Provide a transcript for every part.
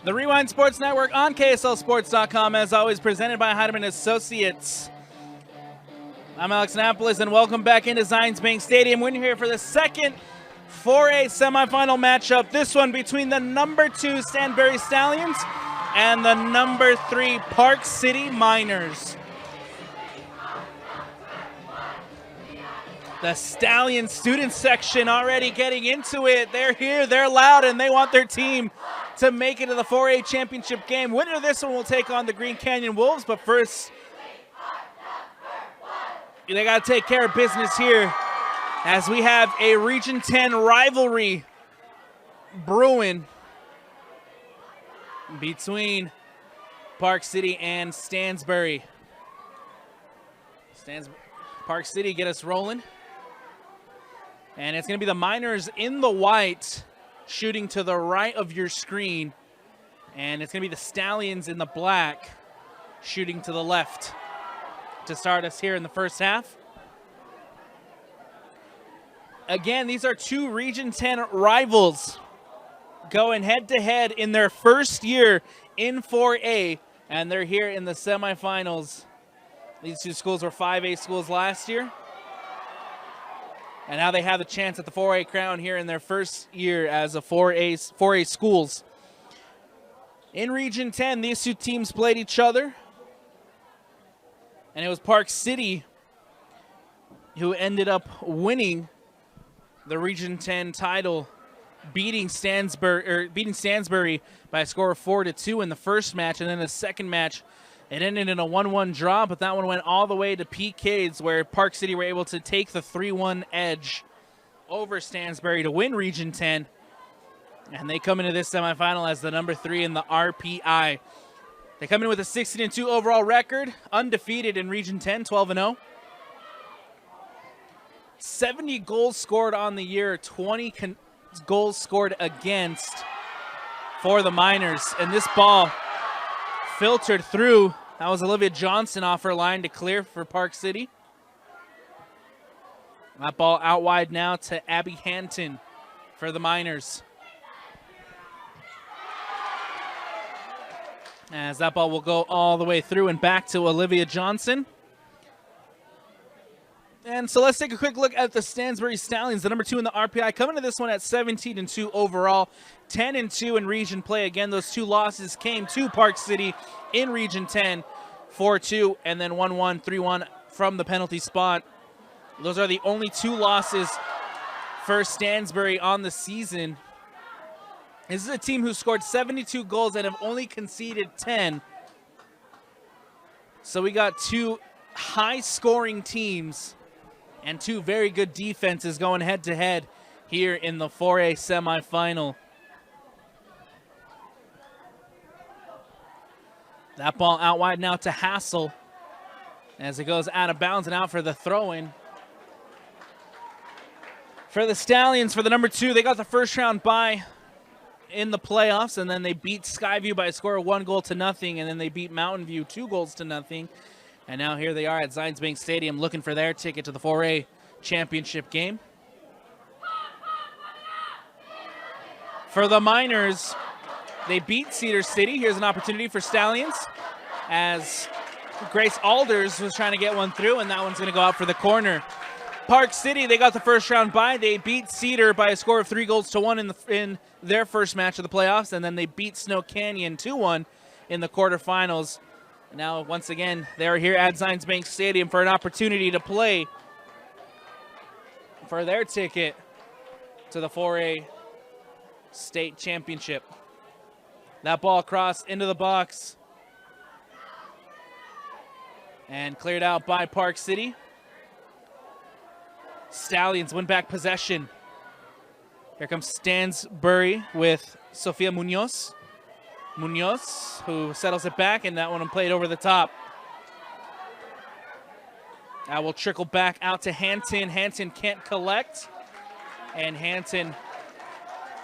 The Rewind Sports Network on KSLSports.com, as always, presented by Heidemann Associates. I'm Alex Annapolis, and welcome back into Zions Bank Stadium. We're here for the second 4A semifinal matchup. This one between the number 2 Stansbury Stallions and the number 3 Park City Miners. The Stallion student section already getting into it. They're here, they're loud, and they want their team to make it to the 4A championship game. Winner of this one will take on the Green Canyon Wolves, but first, they got to take care of business here as we have a Region 10 rivalry brewing between Park City and Stansbury. Park City, get us rolling. And it's going to be the Miners in the white shooting to the right of your screen. And it's going to be the Stallions in the black shooting to the left to start us here in the first half. Again, these are two Region 10 rivals going head-to-head in their first year in 4A, and they're here in the semifinals. These two schools were 5A schools last year, and now they have a chance at the 4A crown here in their first year as a 4A schools. In Region 10, these two teams played each other, and it was Park City who ended up winning the Region 10 title, beating Stansbury by a score of 4-2 in the first match, and then the second match, it ended in a 1-1 draw, but that one went all the way to PKs, where Park City were able to take the 3-1 edge over Stansbury to win Region 10. And they come into this semifinal as the number 3 in the RPI. They come in with a 16-2 overall record, undefeated in Region 10, 12-0. 70 goals scored on the year, 20 goals scored against for the Miners. And this ball filtered through. That was Olivia Johnson off her line to clear for Park City. That ball out wide now to Abby Hanton for the Miners. As that ball will go all the way through and back to Olivia Johnson. And so let's take a quick look at the Stansbury Stallions, the number 2 in the RPI, coming to this one at 17-2 overall, 10-2 in region play. Again, those two losses came to Park City in Region 10, 4-2, and then 1-1, 3-1 from the penalty spot. Those are the only two losses for Stansbury on the season. This is a team who scored 72 goals and have only conceded 10. So we got two high-scoring teams and two very good defenses going head-to-head here in the 4A semifinal. That ball out wide now to Hassel as it goes out of bounds and out for the throw-in. For the Stallions, for the number 2, they got the first round bye in the playoffs, and then they beat Skyview by a score of 1-0, and then they beat Mountain View 2-0. And now here they are at Zions Bank Stadium looking for their ticket to the 4A championship game. For the Miners, they beat Cedar City. Here's an opportunity for Stallions as Grace Alders was trying to get one through, and that one's going to go out for the corner. Park City, they got the first round bye. They beat Cedar by a score of 3-1 in their first match of the playoffs, and then they beat Snow Canyon 2-1 in the quarterfinals. Now, once again, they're here at Zions Bank Stadium for an opportunity to play for their ticket to the 4A state championship. That ball across into the box and cleared out by Park City. Stallions win back possession. Here comes Stansbury with Sofia Munoz. Munoz, who settles it back, and that one played over the top. That will trickle back out to Hanton. Hanton can't collect. And Hanton,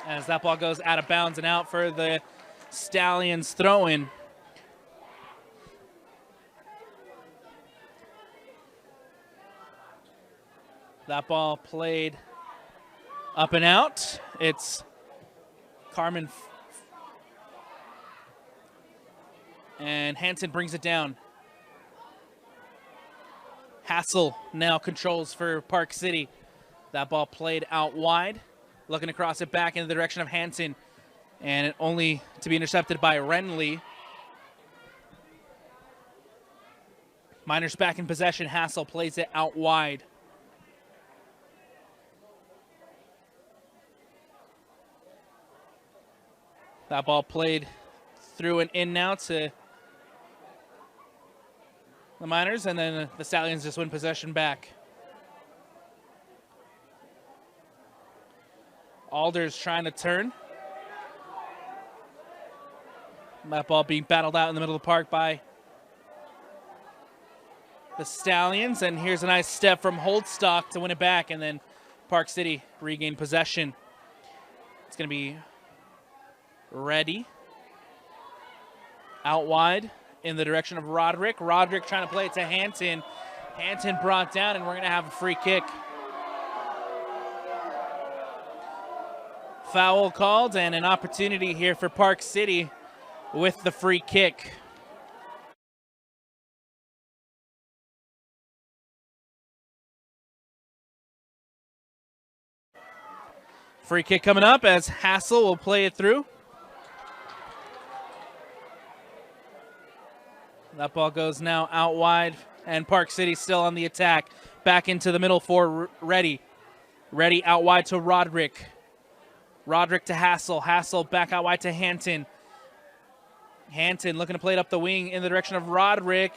as that ball goes out of bounds and out for the Stallions throw-in. That ball played up and out. It's Carmen And Hanson brings it down. Hassel now controls for Park City. That ball played out wide. Looking to cross it back in the direction of Hanson. And it only to be intercepted by Renly. Miners back in possession. Hassel plays it out wide. That ball played through and in now to the Miners, and then the Stallions just win possession back. Alders trying to turn. That ball being battled out in the middle of the park by the Stallions, and here's a nice step from Holdstock to win it back, and then Park City regain possession. It's going to be Ready. Out wide in the direction of Roderick. Roderick trying to play it to Hanson. Hanson brought down, and we're going to have a free kick. Foul called, and an opportunity here for Park City with the free kick. Free kick coming up as Hassel will play it through. That ball goes now out wide, and Park City still on the attack. Back into the middle for Ready. Ready out wide to Roderick. Roderick to Hassel. Hassel back out wide to Hanson. Hanson looking to play it up the wing in the direction of Roderick,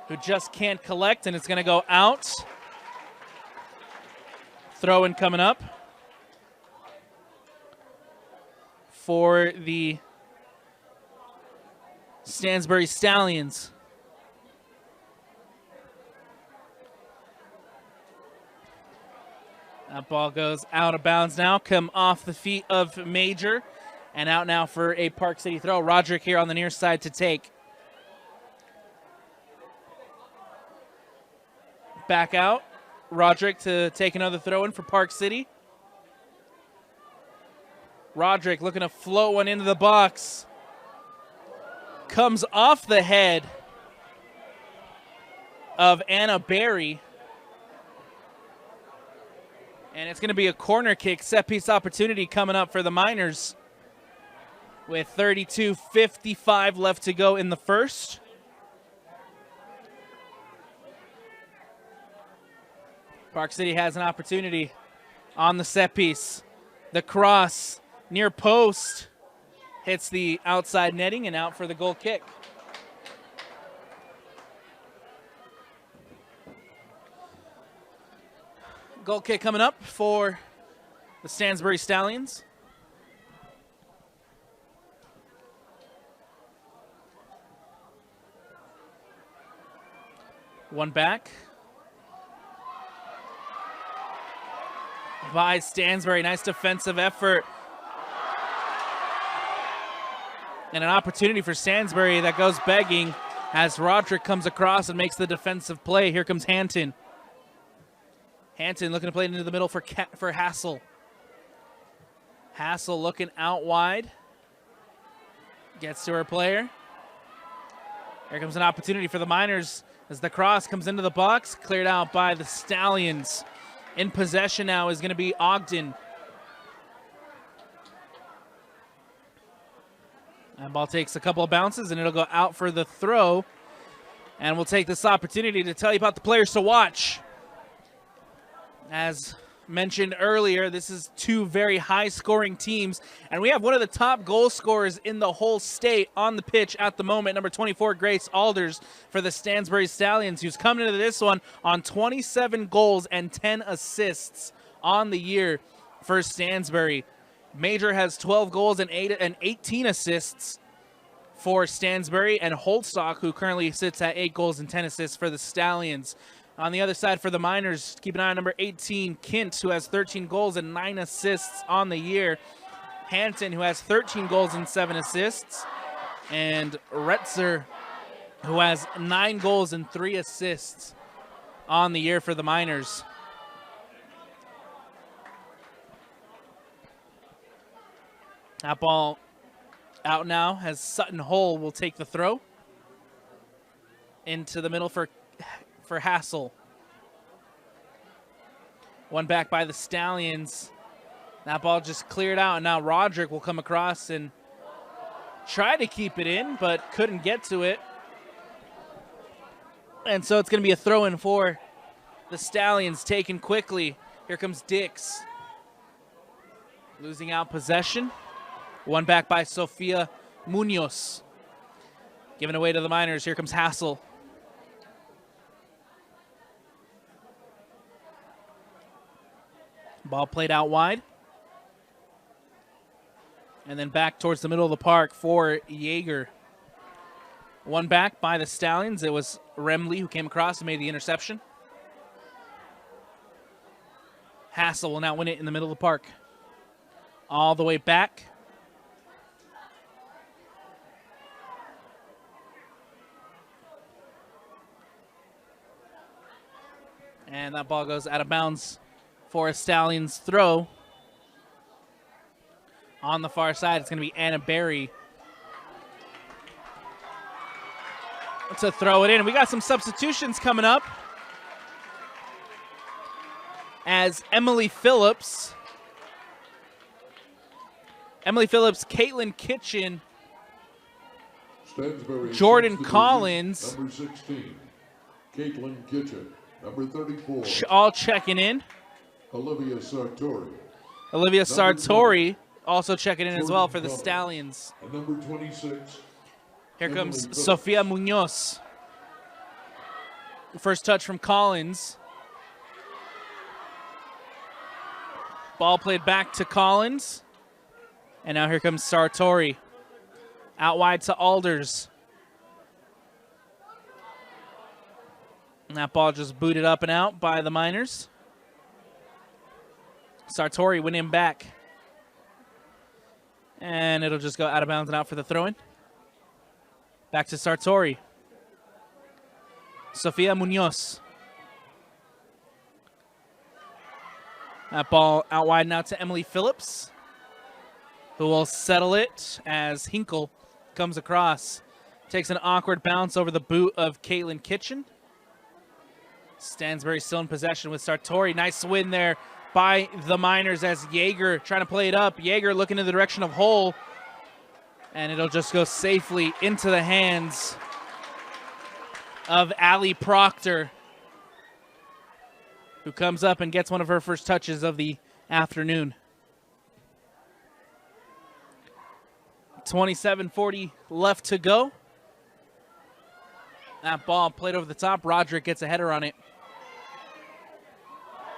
who just can't collect, and it's going to go out. Throw-in coming up for the Stansbury Stallions. That ball goes out of bounds now, come off the feet of Major, and out now for a Park City throw. Roderick here on the near side to take. Back out. Roderick to take another throw in for Park City. Roderick looking to float one into the box. Comes off the head of Anna Berry. And it's going to be a corner kick, set piece opportunity coming up for the Miners with 32:55 left to go in the first. Park City has an opportunity on the set piece. The cross near post hits the outside netting and out for the goal kick. Goal kick coming up for the Stansbury Stallions. One back by Stansbury. Nice defensive effort. And an opportunity for Stansbury that goes begging as Roderick comes across and makes the defensive play. Here comes Hanson. Hanson looking to play it into the middle for Hassel. Hassel looking out wide. Gets to her player. Here comes an opportunity for the Miners as the cross comes into the box. Cleared out by the Stallions. In possession now is going to be Ogden. That ball takes a couple of bounces and it'll go out for the throw. And we'll take this opportunity to tell you about the players to watch. As mentioned earlier, this is two very high-scoring teams, and we have one of the top goal scorers in the whole state on the pitch at the moment, number 24, Grace Alders for the Stansbury Stallions, who's coming into this one on 27 goals and 10 assists on the year for Stansbury. Major has 12 goals and 18 assists for Stansbury, and Holdstock, who currently sits at 8 goals and 10 assists for the Stallions. On the other side for the Miners, keep an eye on number 18, Kint, who has 13 goals and 9 assists on the year. Hanson, who has 13 goals and 7 assists. And Retzer, who has 9 goals and 3 assists on the year for the Miners. That ball out now as Sutton Hole will take the throw. into the middle for Hassel. One back by the Stallions. That ball just cleared out, and now Roderick will come across and try to keep it in, but couldn't get to it. And so it's going to be a throw-in for the Stallions, taken quickly. Here comes Dix. Losing out possession. One back by Sofia Munoz. Given away to the Miners. Here comes Hassel. Ball played out wide. And then back towards the middle of the park for Yeager. One back by the Stallions. It was Remley who came across and made the interception. Hassel will now win it in the middle of the park. All the way back. And that ball goes out of bounds for a Stallions throw. On the far side, it's going to be Anna Berry to throw it in. We got some substitutions coming up as Emily Phillips, Caitlin Kitchen, Stansbury Jordan Collins, number 16, Caitlin Kitchen, number 34, all checking in. Olivia Sartori also checking in as well for the Stallions. And number 26. Here comes Sofia Munoz. First touch from Collins. Ball played back to Collins. And now here comes Sartori. Out wide to Alders. And that ball just booted up and out by the Miners. Sartori went in back. And it'll just go out of bounds and out for the throw-in. Back to Sartori. Sofia Munoz. That ball out wide now to Emily Phillips, who will settle it as Hinkle comes across. Takes an awkward bounce over the boot of Caitlin Kitchen. Stansbury still in possession with Sartori. Nice win there by the Miners as Yeager trying to play it up. Yeager looking in the direction of Hull. And it'll just go safely into the hands of Allie Proctor, who comes up and gets one of her first touches of the afternoon. 27:40 left to go. That ball played over the top. Roderick gets a header on it.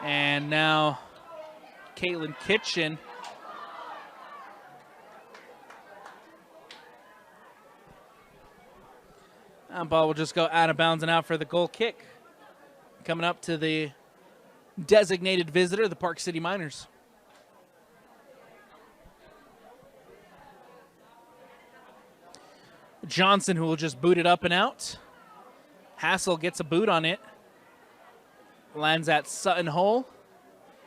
And now Caitlin Kitchen that ball will just go out of bounds and out for the goal kick. Coming up to the designated visitor, the Park City Miners. Johnson, who will just boot it up and out. Hassel gets a boot on it. Lands at Sutton Hole.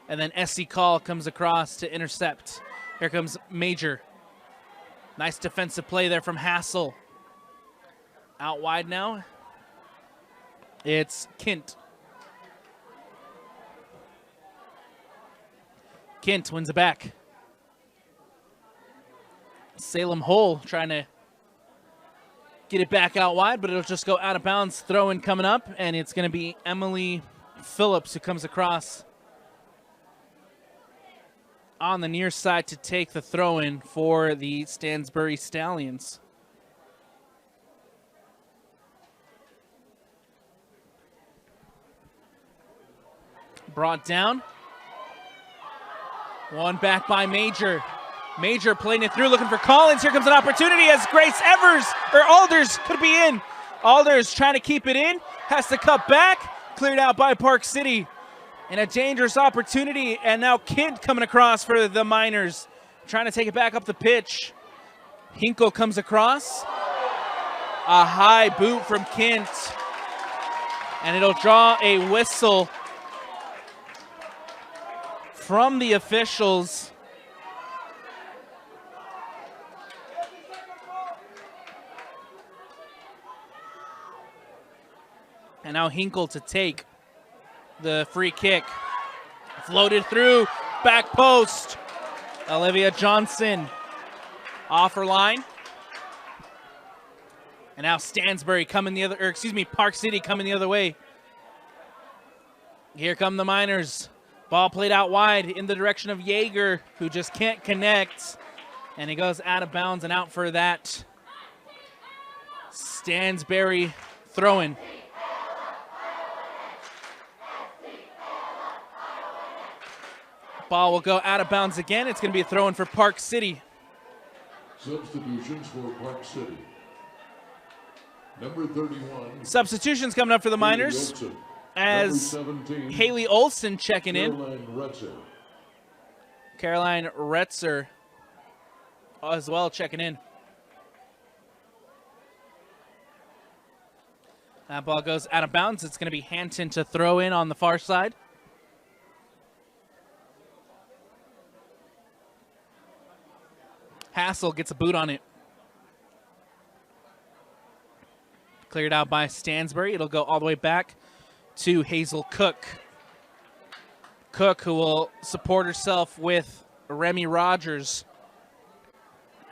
And then Essie Call comes across to intercept. Here comes Major. Nice defensive play there from Hassel. Out wide now. It's Kint. Kint wins it back. Salem Hole trying to get it back out wide, but it'll just go out of bounds. Throw-in coming up, and it's going to be Emily Phillips who comes across on the near side to take the throw-in for the Stansbury Stallions. Brought down. One back by Major. Major playing it through, looking for Collins. Here comes an opportunity as Grace Alders could be in. Alders trying to keep it in, has to cut back, cleared out by Park City. And a dangerous opportunity, and now Kint coming across for the Miners, trying to take it back up the pitch. Hinkle comes across. A high boot from Kint. And it'll draw a whistle from the officials. And now Hinkle to take the free kick. Floated through, back post. Olivia Johnson off her line. And now Stansbury coming the other, or excuse me, Park City coming the other way. Here come the Miners. Ball played out wide in the direction of Yeager, who just can't connect. And he goes out of bounds and out for that Stansbury throw-in. Ball will go out of bounds again. It's going to be a throw-in for Park City. Substitutions for Park City. Number 31. Substitutions coming up for the Miners as Haley Olson checking in. Caroline Retzer as well checking in. That ball goes out of bounds. It's going to be Hanton to throw in on the far side. Hassel gets a boot on it. Cleared out by Stansbury. It'll go all the way back to Hazel Cook. Cook, who will support herself with Remy Rogers.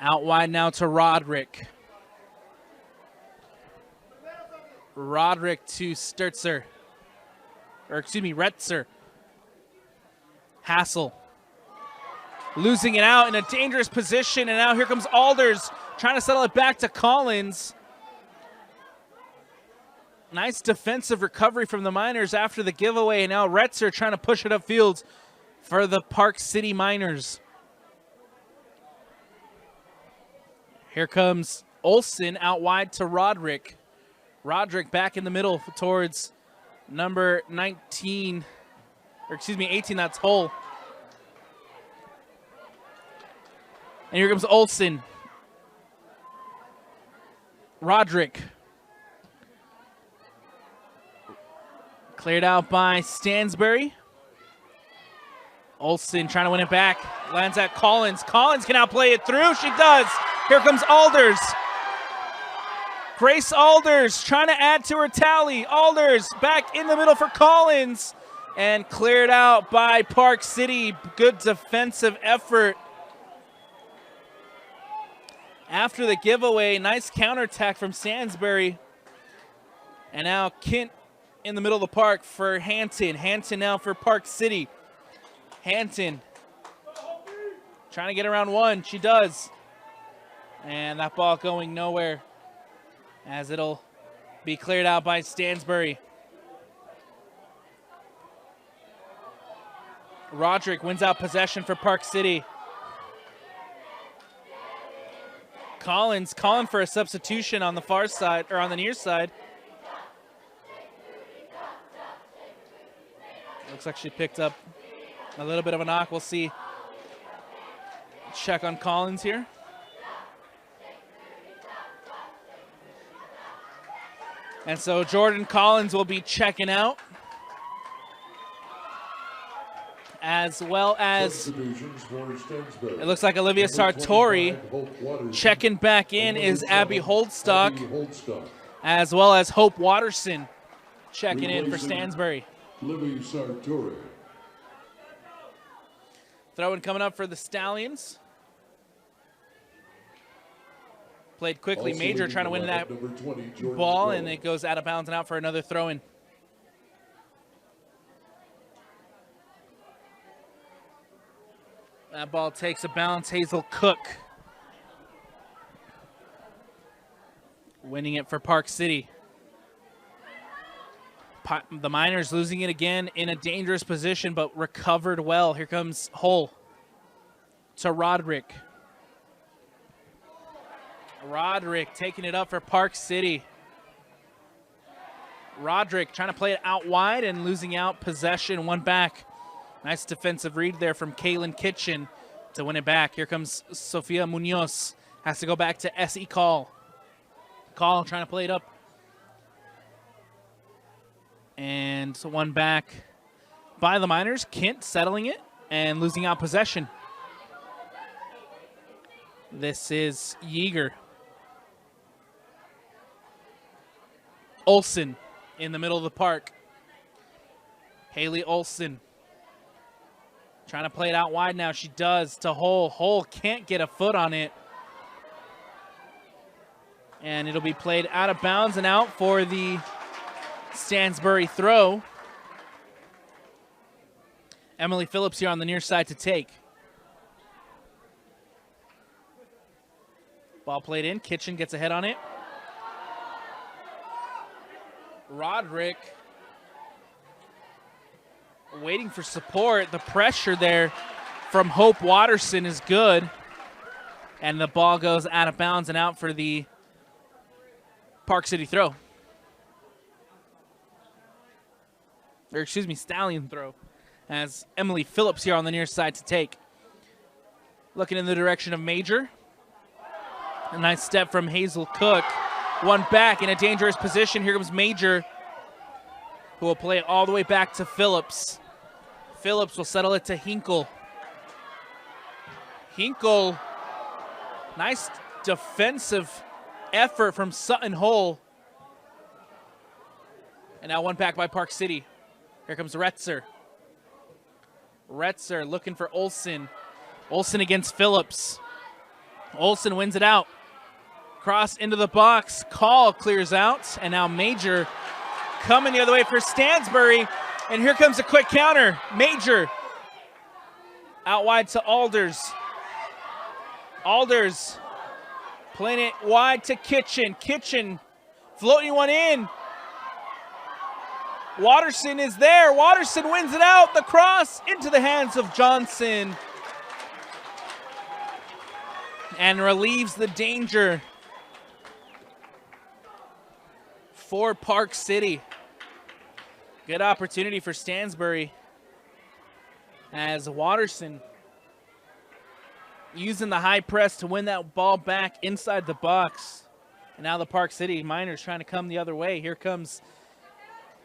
Out wide now to Roderick. Roderick to Sturtzer. Or excuse me, Retzer. Hassel. Losing it out in a dangerous position, and now here comes Alders trying to settle it back to Collins. Nice defensive recovery from the Miners after the giveaway, and now Retzer trying to push it upfield for the Park City Miners. Here comes Olsen out wide to Roderick. Roderick back in the middle towards number 19, or excuse me, 18, that's Hull. And here comes Olsen. Roderick. Cleared out by Stansbury. Olsen trying to win it back. Lands at Collins. Collins can now play it through. She does. Here comes Alders. Grace Alders trying to add to her tally. Alders back in the middle for Collins. And cleared out by Park City. Good defensive effort. After the giveaway, nice counterattack from Stansbury. And now Kent in the middle of the park for Hanton. Hanton now for Park City. Hanton trying to get around one. She does. And that ball going nowhere as it'll be cleared out by Stansbury. Roderick wins out possession for Park City. Collins calling for a substitution on the far side, or on the near side. Looks like she picked up a little bit of a knock. We'll see. Check on Collins here. And so Jordan Collins will be checking out. As well as, it looks like Olivia Sartori. Checking back in is Abby Holdstock. As well as Hope Watterson checking in for Stansbury. Olivia Sartori. Throw-in coming up for the Stallions. Played quickly. Also Major trying to win that ball, and it goes out of bounds and out for another throw-in. That ball takes a bounce. Hazel Cook winning it for Park City. The Miners losing it again in a dangerous position, but recovered well. Here comes Hull to Roderick. Roderick taking it up for Park City. Roderick trying to play it out wide and losing out possession, one back. Nice defensive read there from Kaylin Kitchen to win it back. Here comes Sofia Munoz. Has to go back to S.E. Call. Call trying to play it up. And so one back by the Miners. Kent settling it and losing out possession. This is Yeager. Olsen in the middle of the park. Haley Olsen trying to play it out wide now. She does to Hull. Hull can't get a foot on it. And it'll be played out of bounds and out for the Stansbury throw. Emily Phillips here on the near side to take. Ball played in. Kitchen gets a head on it. Roderick waiting for support. The pressure there from Hope Watterson is good. And the ball goes out of bounds and out for the Park City throw. Or excuse me, Stallion throw. As Emily Phillips here on the near side to take. Looking in the direction of Major. A nice step from Hazel Cook. One back in a dangerous position. Here comes Major, who will play it all the way back to Phillips. Phillips will settle it to Hinkle. Hinkle, nice defensive effort from Sutton Hole. And now one back by Park City. Here comes Retzer. Retzer looking for Olsen. Olsen against Phillips. Olsen wins it out. Cross into the box. Call clears out. And now Major coming the other way for Stansbury. And here comes a quick counter. Major out wide to Alders. Alders playing it wide to Kitchen. Kitchen floating one in. Watterson is there. Watterson wins it out. The cross into the hands of Johnson. And relieves the danger for Park City. Good opportunity for Stansbury as Watterson using the high press to win that ball back inside the box. And now the Park City Miners trying to come the other way. Here comes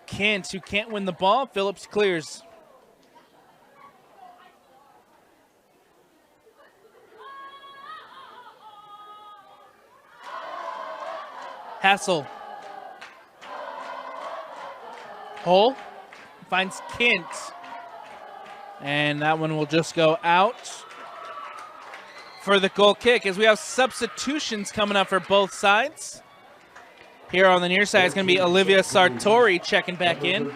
Kent, who can't win the ball. Phillips clears. Hassel. Hull finds Kent. And that one will just go out for the goal kick, as we have substitutions coming up for both sides. Here on the near side is going to be Olivia Sartori checking back in,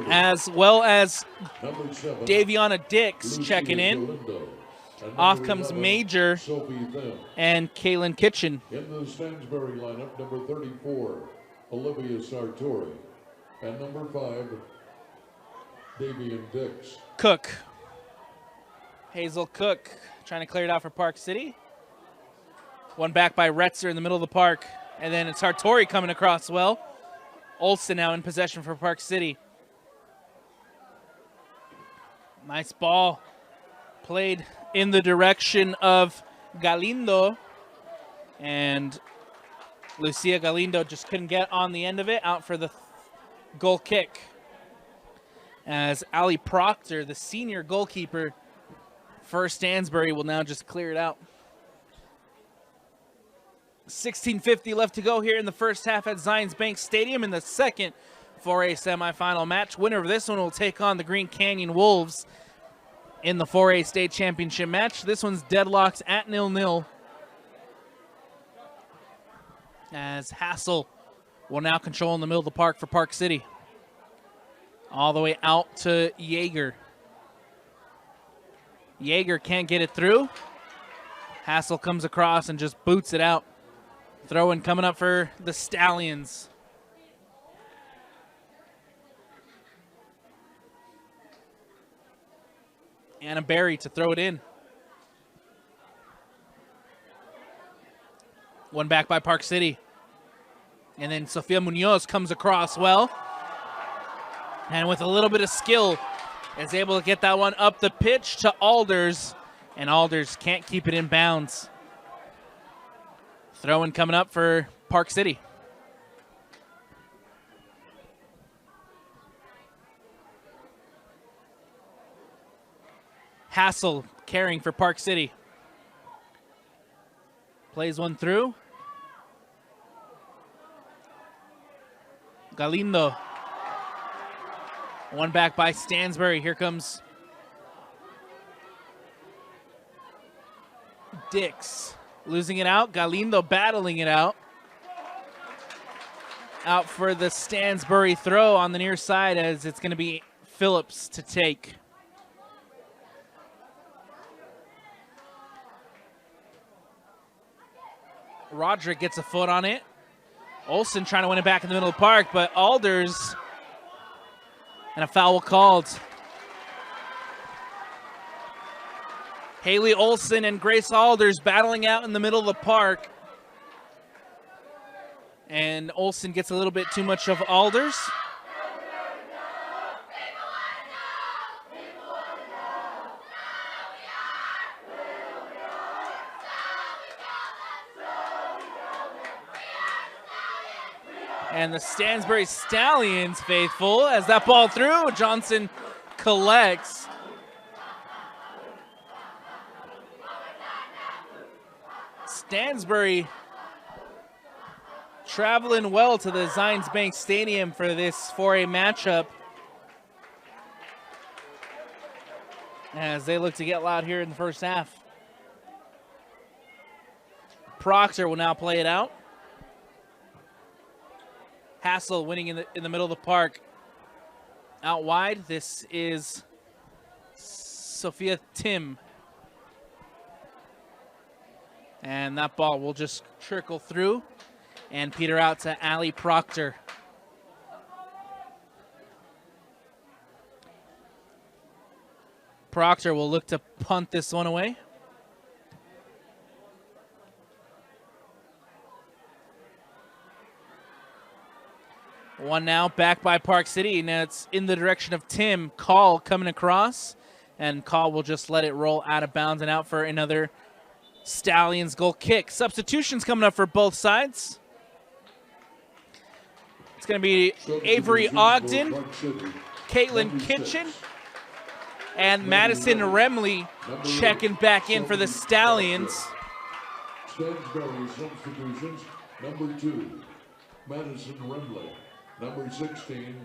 as well as Daviana Dix checking in. Off comes Major and Kaylin Kitchen. In the Stansbury lineup, number 34, Olivia Sartori. And number 5, Davian Dix. Cook. Hazel Cook trying to clear it out for Park City. One back by Retzer in the middle of the park. And then it's Sartori coming across well. Olsen now in possession for Park City. Nice ball played in the direction of Galindo. And Lucia Galindo just couldn't get on the end of it. Out for the goal kick. As Ali Proctor, the senior goalkeeper for Stansbury, will now just clear it out. 16:50 left to go here in the first half at Zions Bank Stadium in the second 4A semifinal match. Winner of this one will take on the Green Canyon Wolves in the 4A state championship match. This one's deadlocked at 0-0. As Hassel will now control in the middle of the park for Park City. All the way out to Yeager. Yeager can't get it through. Hassel comes across and just boots it out. Throw in coming up for the Stallions. Anna Berry to throw it in. One back by Park City. And then Sofia Munoz comes across well. And with a little bit of skill, is able to get that one up the pitch to Alders. And Alders can't keep it in bounds. Throw in coming up for Park City. Hassel carrying for Park City. Plays one through. Galindo. One back by Stansbury. Here comes Dix. Losing it out. Galindo battling it out. Out for the Stansbury throw on the near side as it's going to be Phillips to take. Roderick gets a foot on it. Olsen trying to win it back in the middle of the park, but Alders, and a foul called. Haley Olsen and Grace Alders battling out in the middle of the park. And Olsen gets a little bit too much of Alders. And the Stansbury Stallions faithful as that ball through. Johnson collects. Stansbury traveling well to the Zions Bank Stadium for this 4A matchup as they look to get loud here in the first half. Proctor will now play it out. Hassel winning in the middle of the park. Out wide, this is Sophia Tim. And that ball will just trickle through and peter out to Allie Proctor. Proctor will look to punt this one away. One now back by Park City. Now it's in the direction of Tim. Call coming across, and Call will just let it roll out of bounds and out for another Stallions goal kick. Substitutions coming up for both sides. It's going to be Avery Ogden, Caitlin Kitchen, and Madison Remley checking back in for the Stallions. Stansbury substitutions, number 2, Madison Remley. Number 16,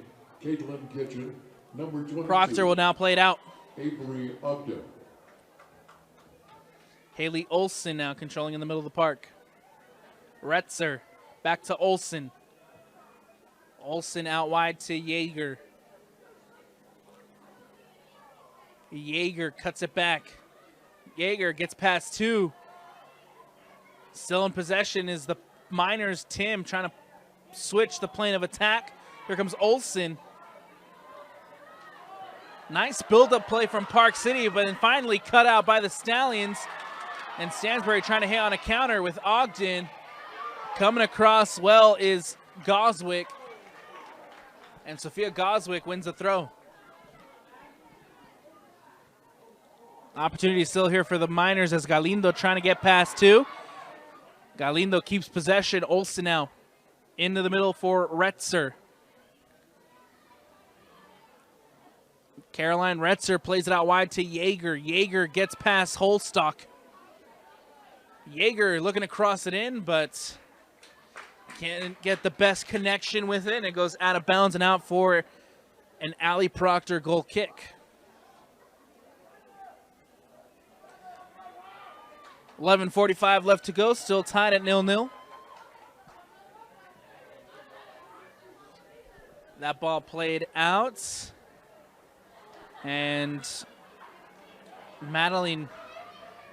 Caitlin Kitchen. Number 22. Proctor will now play it out. Avery Ogden. Haley Olsen now controlling in the middle of the park. Retzer back to Olsen. Olsen out wide to Yeager. Yeager cuts it back. Yeager gets past 2. Still in possession is the Miners. Tim trying to switch the plane of attack. Here comes Olsen. Nice build-up play from Park City, but then finally cut out by the Stallions. And Stansbury trying to hit on a counter with Ogden. Coming across well is Goswick. And Sophia Goswick wins the throw. Opportunity still here for the Miners as Galindo trying to get past 2. Galindo keeps possession. Olsen now into the middle for Retzer. Caroline Retzer plays it out wide to Yeager. Yeager gets past Holstock. Yeager looking to cross it in, but can't get the best connection with it. It goes out of bounds and out for an Allie Proctor goal kick. 11:45 left to go, still tied at 0-0. That ball played out. And Madeline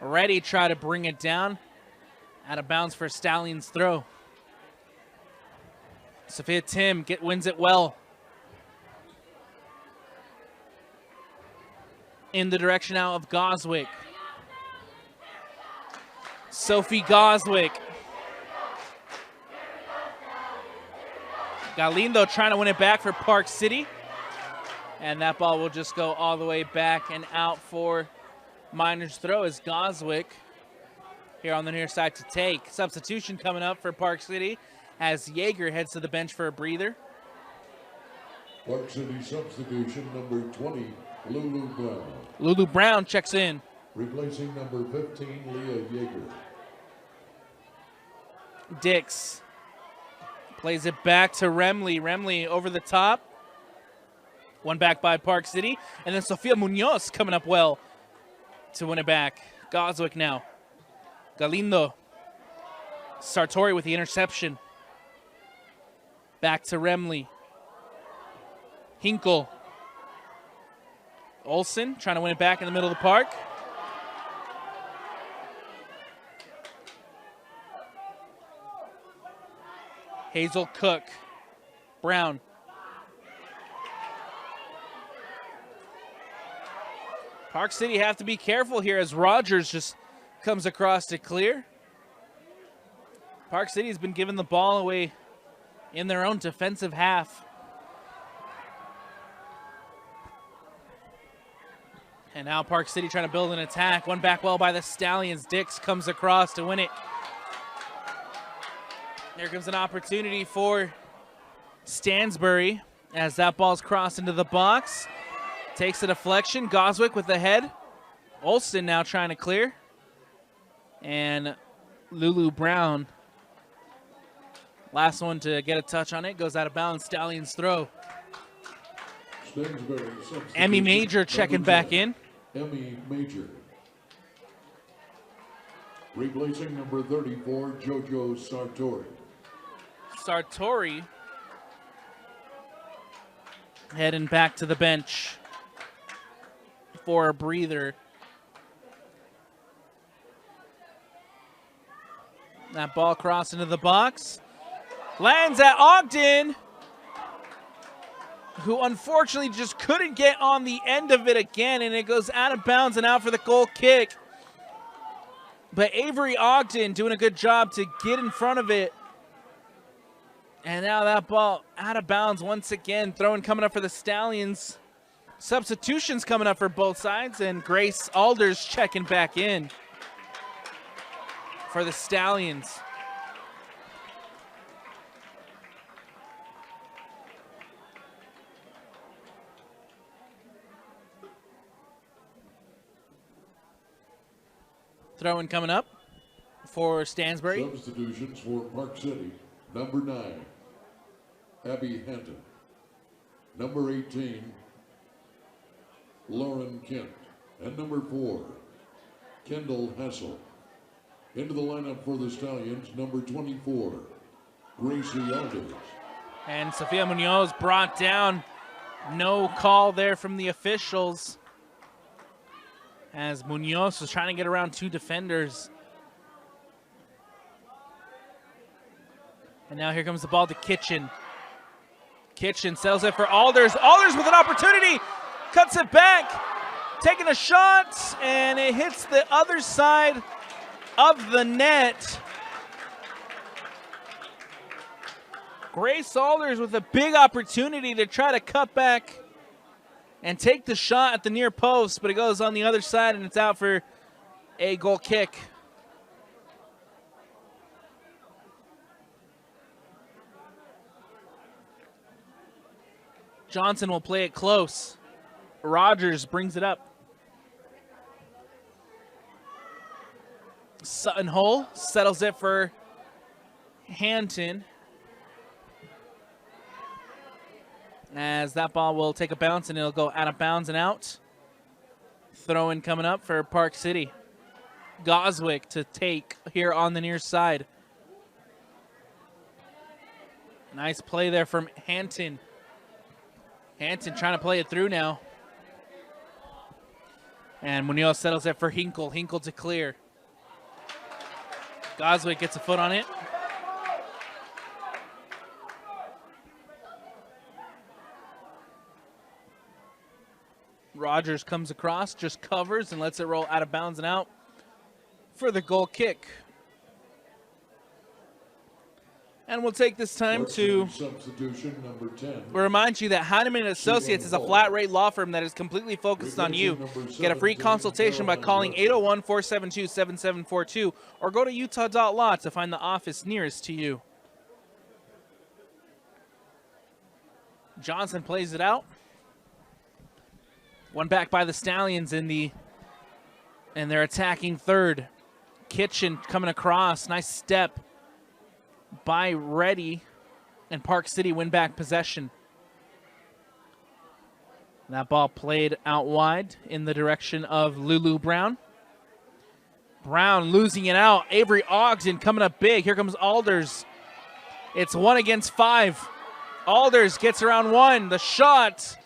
Reddy try to bring it down. Out of bounds for Stallions throw. Sophia Tim wins it well. In the direction now of Goswick. Sophie Goswick. Galindo trying to win it back for Park City. And that ball will just go all the way back and out for Miners throw as Goswick here on the near side to take. Substitution coming up for Park City as Yeager heads to the bench for a breather. Park City substitution number 20, Lulu Brown. Lulu Brown checks in. Replacing number 15, Leah Yeager. Dix Plays it back to Remley. Remley over the top. One back by Park City. And then Sofia Munoz coming up well to win it back. Goswick now. Galindo. Sartori with the interception. Back to Remley. Hinkle. Olsen trying to win it back in the middle of the park. Hazel Cook. Brown. Park City have to be careful here as Rogers just comes across to clear. Park City has been giving the ball away in their own defensive half. And now Park City trying to build an attack. One back well by the Stallions. Dix comes across to win it. There comes an opportunity for Stansbury as that ball's crossed into the box. Takes a deflection. Goswick with the head. Olsen now trying to clear. And Lulu Brown, last one to get a touch on it, goes out of bounds. Stallions throw. Emmy Major checking back in. Emmy Major. Replacing number 34, Jojo Sartori. Sartori heading back to the bench for a breather. That ball crossed into the box. Lands at Ogden, who unfortunately just couldn't get on the end of it again, and it goes out of bounds and out for the goal kick. But Avery Ogden doing a good job to get in front of it. And now that ball out of bounds once again. Throwing coming up for the Stallions. Substitutions coming up for both sides, and Grace Alders checking back in for the Stallions. Throw-in coming up for Stansbury. Substitutions for Park City. Number 9, Abby Hanton. Number 18, Lauren Kent. And number 4, Kendall Hassel. Into the lineup for the Stallions, number 24, Gracie Alders. And Sofia Munoz brought down. No call there from the officials, as Munoz was trying to get around 2 defenders. And now here comes the ball to Kitchen. Kitchen settles it for Alders. Alders with an opportunity. Cuts it back. Taking a shot. And it hits the other side of the net. Grace Alders with a big opportunity to try to cut back and take the shot at the near post, but it goes on the other side and it's out for a goal kick. Johnson will play it close. Rogers brings it up. Sutton Hole settles it for Hanton, as that ball will take a bounce and it'll go out of bounds and out. Throw-in coming up for Park City. Goswick to take here on the near side. Nice play there from Hanton. Hanton trying to play it through now. And Munoz settles it for Hinkle. Hinkle to clear. Goswick gets a foot on it. Rogers comes across, just covers and lets it roll out of bounds and out for the goal kick. And we'll take this time to substitution number 10. remind you that Heinemann Associates is a flat rate law firm that is completely focused on you. Get a free consultation by calling 801-472-7742 or go to utah.law to find the office nearest to you. Johnson plays it out. One back by the Stallions in their attacking third. Kitchen coming across. Nice step by Reddy. and Park City win back possession. That ball played out wide in the direction of Lulu Brown. Brown losing it out. Avery Ogden coming up big. Here comes Alders. It's 1 against 5. Alders gets around 1. The shot.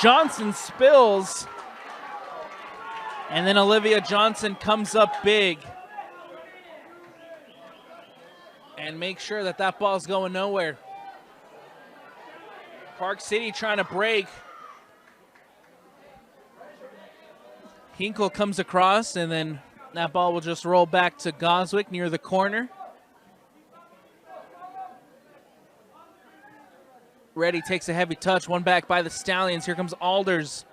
Johnson spills. And then Olivia Johnson comes up big. And make sure that that ball's going nowhere. Park City trying to break. Hinkle comes across, and then that ball will just roll back to Goswick near the corner. Reddy takes a heavy touch, one back by the Stallions. Here comes Alders.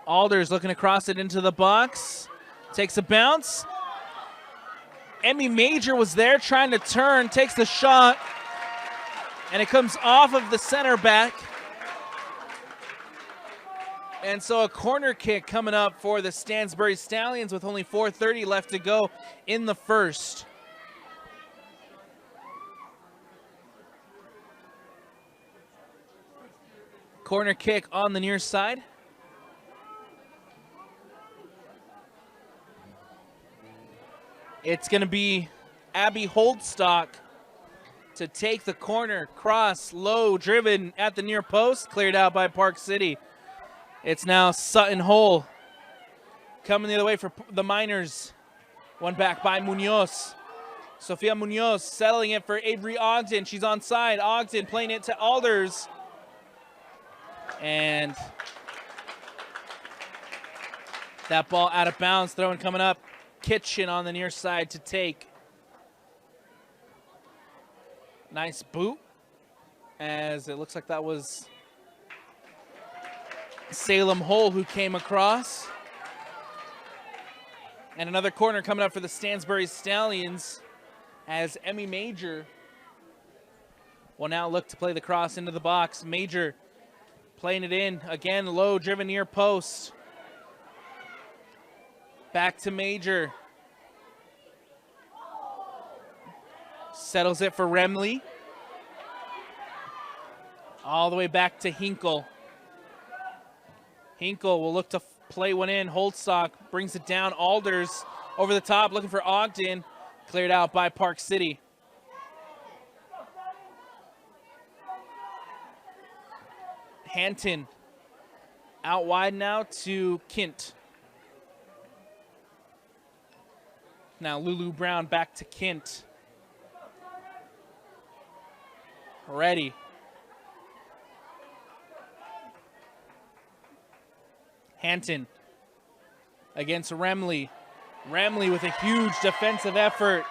Alders looking across it into the box. Takes a bounce. Emmy Major was there trying to turn, takes the shot, and it comes off of the center back. And so a corner kick coming up for the Stansbury Stallions with only 4:30 left to go in the first. Corner kick on the near side. It's going to be Abby Holdstock to take the corner. Cross, low, driven at the near post. Cleared out by Park City. It's now Sutton Hole coming the other way for the Miners. One back by Munoz. Sofia Munoz settling it for Avery Ogden. She's onside. Ogden playing it to Alders. And that ball out of bounds. Throwing coming up. Kitchen on the near side to take. Nice boot. As it looks like that was Salem Hole who came across. And another corner coming up for the Stansbury Stallions as Emmy Major will now look to play the cross into the box. Major playing it in. Again, low, driven near post. Back to Major. Settles it for Remley. All the way back to Hinkle. Hinkle will look to play one in. Holdstock brings it down. Alders over the top looking for Ogden. Cleared out by Park City. Hanton out wide now to Kint. Now Lulu Brown back to Kint. Ready. Hanton against Remley. Remley with a huge defensive effort.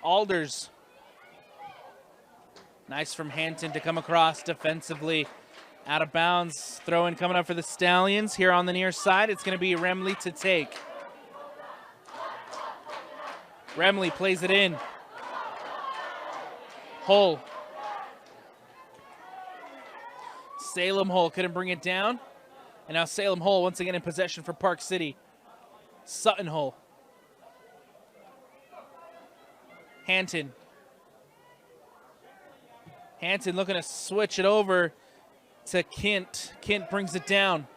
Alders. Nice from Hanton to come across defensively. Out of bounds. Throw in coming up for the Stallions. Here on the near side, it's going to be Remley to take. Remley plays it in. Hull. Salem Hole couldn't bring it down. And now Salem Hole once again in possession for Park City. Sutton Hole. Hanton. Hanton looking to switch it over to Kint. Kint brings it down.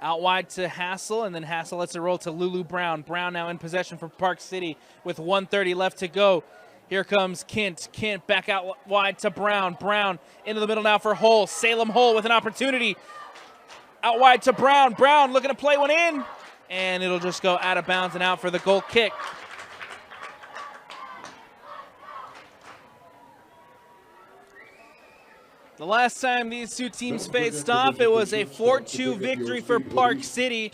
Out wide to Hassel, and then Hassel lets it roll to Lulu Brown. Brown now in possession for Park City with 1:30 left to go. Here comes Kint. Kint back out wide to Brown. Brown into the middle now for Hole. Salem Hole with an opportunity. Out wide to Brown. Brown looking to play one in. And it'll just go out of bounds and out for the goal kick. The last time these two teams faced off, it was a 4-2 victory for Park City,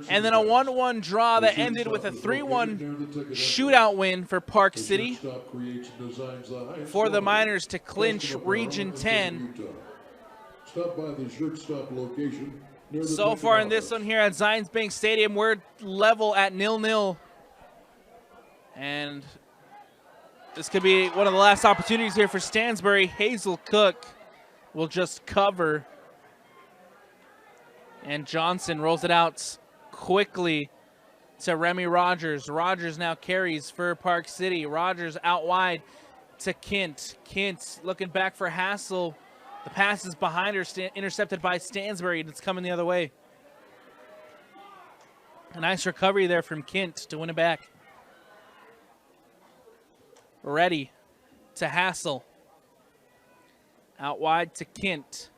and then a 1-1 draw that ended with a 3-1 shootout win for Park City for the Miners to clinch Region 10. So far in this one here at Zions Bank Stadium, we're level at 0-0. And this could be one of the last opportunities here for Stansbury. Hazel Cook will just cover. And Johnson rolls it out quickly to Remy Rogers. Rogers now carries for Park City. Rogers out wide to Kint. Kint looking back for Hassel. The pass is behind her, intercepted by Stansbury, and it's coming the other way. A nice recovery there from Kint to win it back. Ready to Hassel. Out wide to Kint.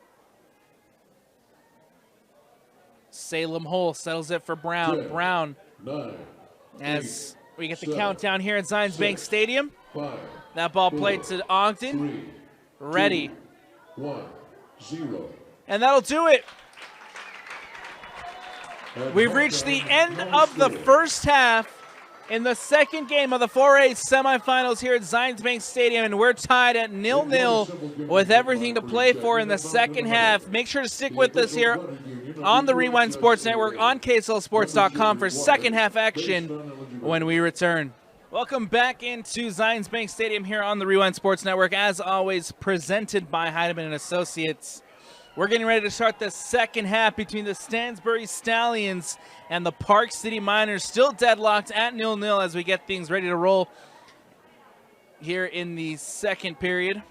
Salem Hole settles it for Brown. 10, Brown, 9, as we get the 7, countdown here at Zions Bank 6, Stadium. 5, That ball 4, played to Ogden. 3, Ready. 2, 1, 0. And that'll do it. And We've reached the halftime, end of the score. first half in the second game of the 4A semifinals here at Zions Bank Stadium, and we're tied at 0-0 with everything to play for in the second half. Make sure to stick with us here on the Rewind Sports Network on KSLSports.com for second half action when we return. Welcome back into Zions Bank Stadium here on the Rewind Sports Network, as always presented by Heidemann & Associates. We're getting ready to start the second half between the Stansbury Stallions and the Park City Miners, still deadlocked at 0-0 as we get things ready to roll here in the second period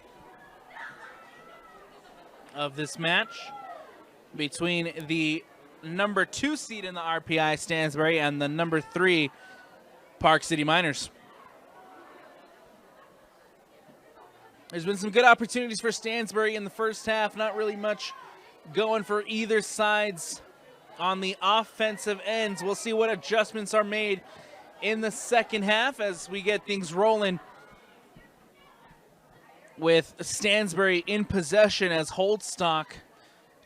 of this match between the number 2 seed in the RPI, Stansbury, and the number 3 Park City Miners. There's been some good opportunities for Stansbury in the first half. Not really much going for either sides on the offensive ends. We'll see what adjustments are made in the second half as we get things rolling with Stansbury in possession as Holdstock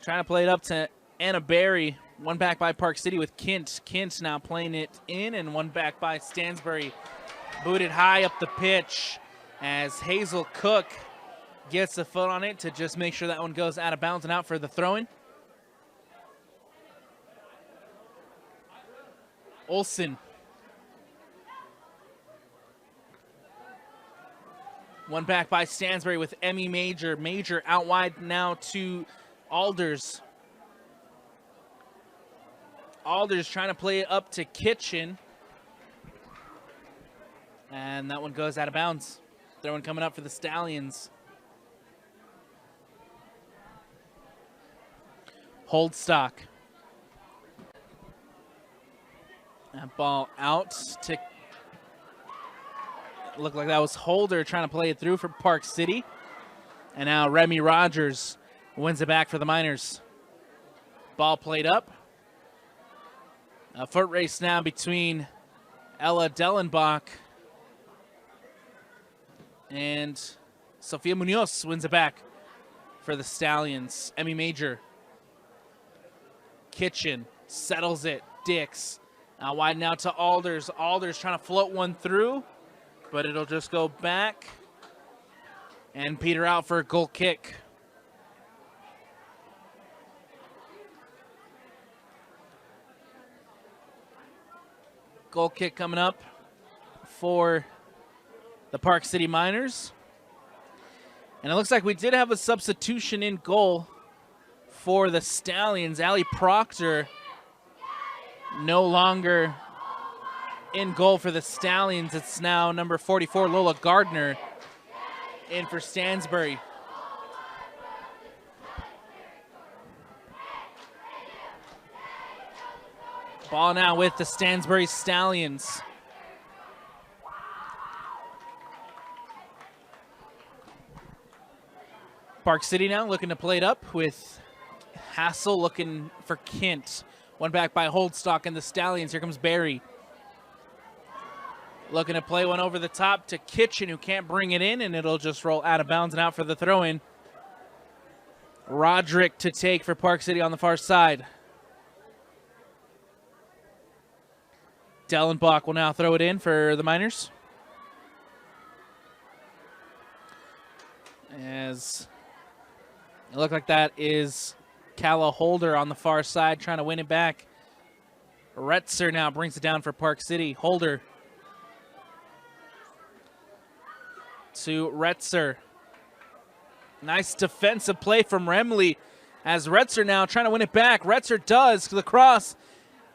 trying to play it up to Anna Berry. One back by Park City with Kint. Kint now playing it in, and one back by Stansbury. Booted high up the pitch as Hazel Cook gets a foot on it to just make sure that one goes out of bounds and out for the throw-in. Olsen. One back by Stansbury with Emmy Major. Major out wide now to Alders. Alders trying to play it up to Kitchen. And that one goes out of bounds. Throw-in coming up for the Stallions. Holdstock. That ball out to, looked like that was Holder trying to play it through for Park City. And now Remy Rogers wins it back for the Miners. Ball played up. A foot race now between Ella Dellenbach and Sofia Munoz wins it back for the Stallions. Emmy Major. Kitchen settles it. Dix. Now wide now to Alders. Alders trying to float one through, but it'll just go back and peter out for a goal kick. Goal kick coming up for the Park City Miners. And it looks like we did have a substitution in goal for the Stallions. Allie Proctor no longer in goal for the Stallions. It's now number 44, Lola Gardner, in for Stansbury. Ball now with the Stansbury Stallions. Park City now looking to play it up with Hassel looking for Kint. One back by Holdstock and the Stallions. Here comes Barry. Looking to play one over the top to Kitchen, who can't bring it in, and it'll just roll out of bounds and out for the throw-in. Roderick to take for Park City on the far side. Dellenbach will now throw it in for the Miners. As it looked like that is Calla Holder on the far side trying to win it back. Retzer now brings it down for Park City. Holder to Retzer. Nice defensive play from Remley as Retzer now trying to win it back. Retzer does the cross,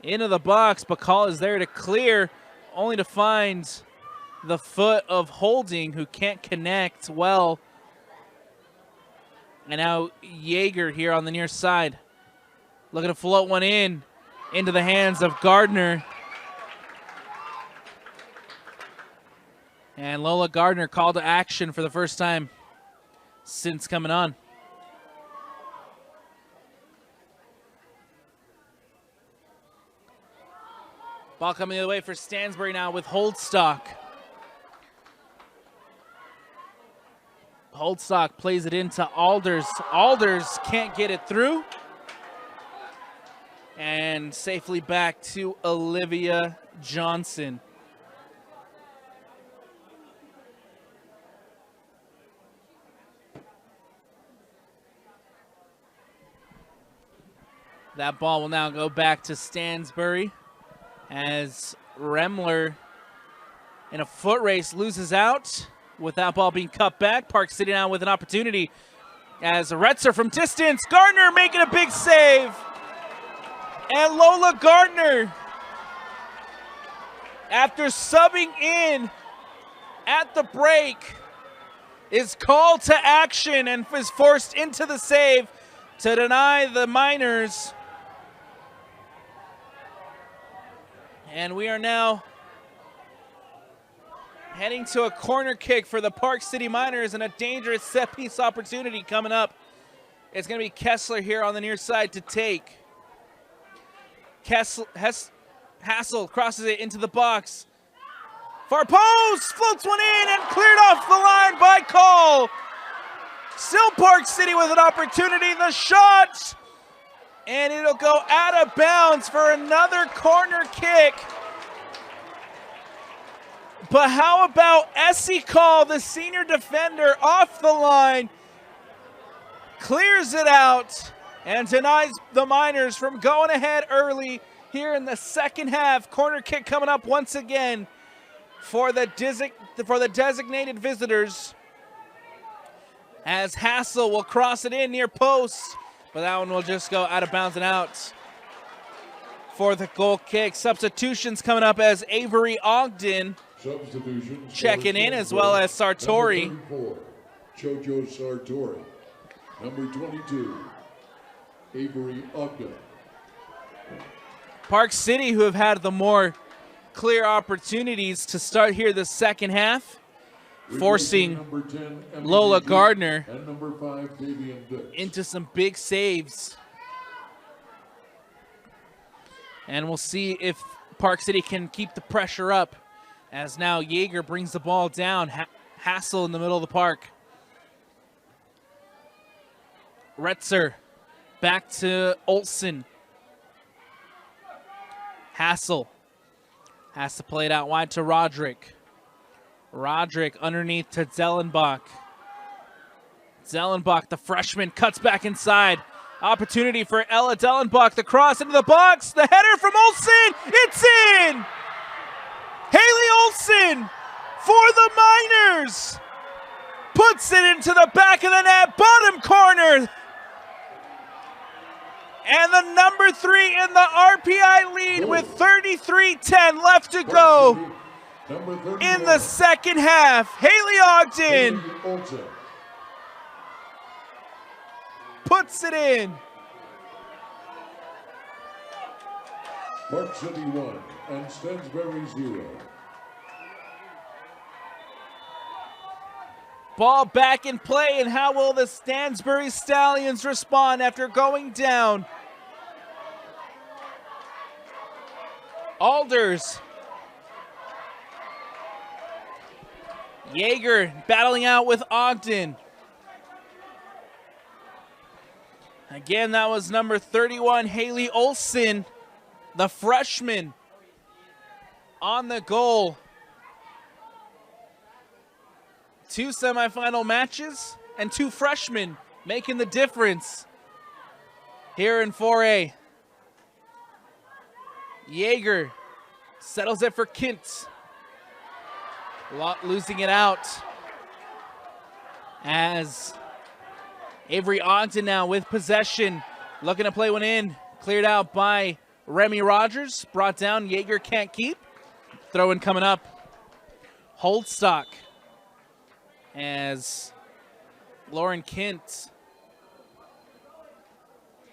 into the box, but call is there to clear, only to find the foot of Holding, who can't connect well. And now Yeager here on the near side, looking to float one into the hands of Gardner. And Lola Gardner called to action for the first time since coming on. Ball coming the other way for Stansbury now with Holdstock. Holdstock plays it into Alders. Alders can't get it through. And safely back to Olivia Johnson. That ball will now go back to Stansbury as Remler in a foot race loses out with that ball being cut back. Park City now with an opportunity as Retzer from distance. Gardner making a big save. And Lola Gardner, after subbing in at the break, is called to action and is forced into the save to deny the Miners. And we are now heading to a corner kick for the Park City Miners and a dangerous set-piece opportunity coming up. It's going to be Kessler here on the near side to take. Hassel crosses it into the box. Far post, floats one in and cleared off the line by Call. Still Park City with an opportunity. The shot, and it'll go out of bounds for another corner kick. But how about Essie Call, the senior defender, off the line, clears it out and denies the Miners from going ahead early here in the second half. Corner kick coming up once again for the designated visitors, as Hassel will cross it in near post, but that one will just go out of bounds and out for the goal kick. Substitutions coming up as Avery Ogden checking in, as well as Sartori. Number 34, Jojo Sartori. Number 22, Avery Ogden. Park City, who have had the more clear opportunities to start here the second half, forcing number 10, Lola Gardner and number 5, Davian Dix. into some big saves. And we'll see if Park City can keep the pressure up, as now Yeager brings the ball down. Hassel in the middle of the park. Retzer back to Olsen. Hassel has to play it out wide to Roderick. Roderick underneath to Zellenbach. Zellenbach, the freshman, cuts back inside. Opportunity for Ella Dellenbach. The cross into the box. The header from Olsen. It's in! Haley Olsen for the Miners puts it into the back of the net, bottom corner. And the number 3 in the RPI lead with 33-10 left to go in the second half. Haley Ogden puts it in. Park City 1 and Stansbury 0. Ball back in play, and how will the Stansbury Stallions respond after going down? Alders. Yeager battling out with Ogden. Again, that was number 31, Haley Olsen, the freshman, on the goal. 2 semifinal matches and 2 freshmen making the difference here in 4A. Yeager settles it for Kint. Losing it out as Avery Ogden now with possession, looking to play one in. Cleared out by Remy Rogers brought down. Jaeger can't keep. Throw in coming up. Holdstock as Lauren Kent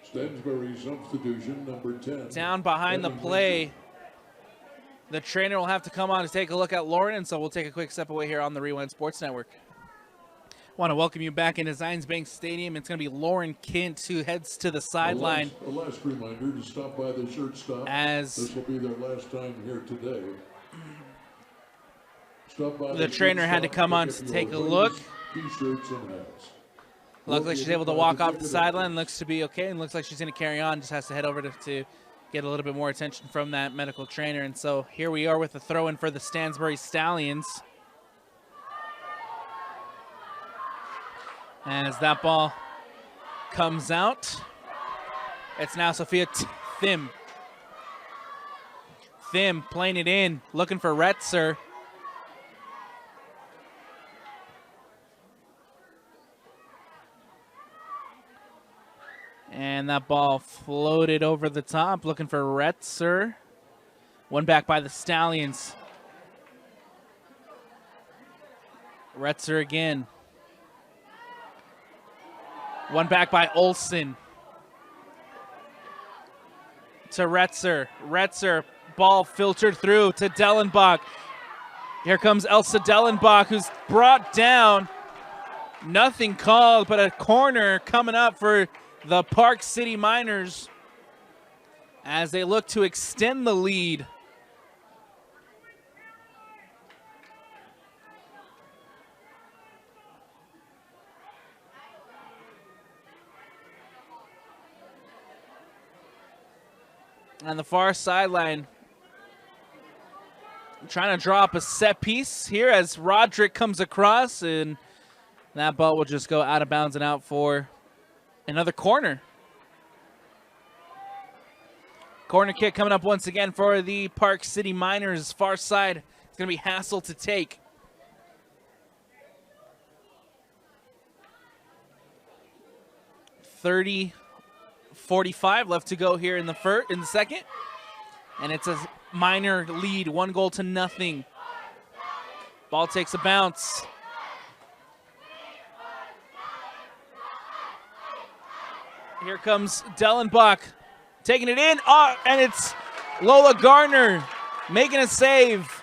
Stansbury substitution, number 10. down behind the play. The trainer will have to come on to take a look at Lauren, and so we'll take a quick step away here on the Rewind Sports Network. Want to welcome you back into Zions Bank Stadium. It's going to be Lauren Kent who heads to the sideline. A last reminder to stop by the shirt stop. As this will be their last time here today. Stop by the trainer had to come on to take a look. T-shirts and hats. Luckily, she's able to walk off the sideline. Looks to be okay, and looks like she's going to carry on. Just has to head over to get a little bit more attention from that medical trainer. And so here we are with the throw-in for the Stansbury Stallions. As that ball comes out, it's now Sophia Thim. Thim playing it in, looking for Retzer. And that ball floated over the top, looking for Retzer. One back by the Stallions. Retzer again. One back by Olsen. To Retzer. Retzer, ball filtered through to Dellenbach. Here comes Elsa Dellenbach, who's brought down. Nothing called, but a corner coming up for the Park City Miners as they look to extend the lead. On the far sideline, trying to draw up a set piece here as Roderick comes across, and that ball will just go out of bounds and out for another corner. Corner kick coming up once again for the Park City Miners. Far side, it's going to be Hassel to take. .45 left to go here in the second. And it's a Miner lead, 1-0. Ball takes a bounce. Here comes Dellenbach taking it in. Oh, and it's Lola Garner making a save.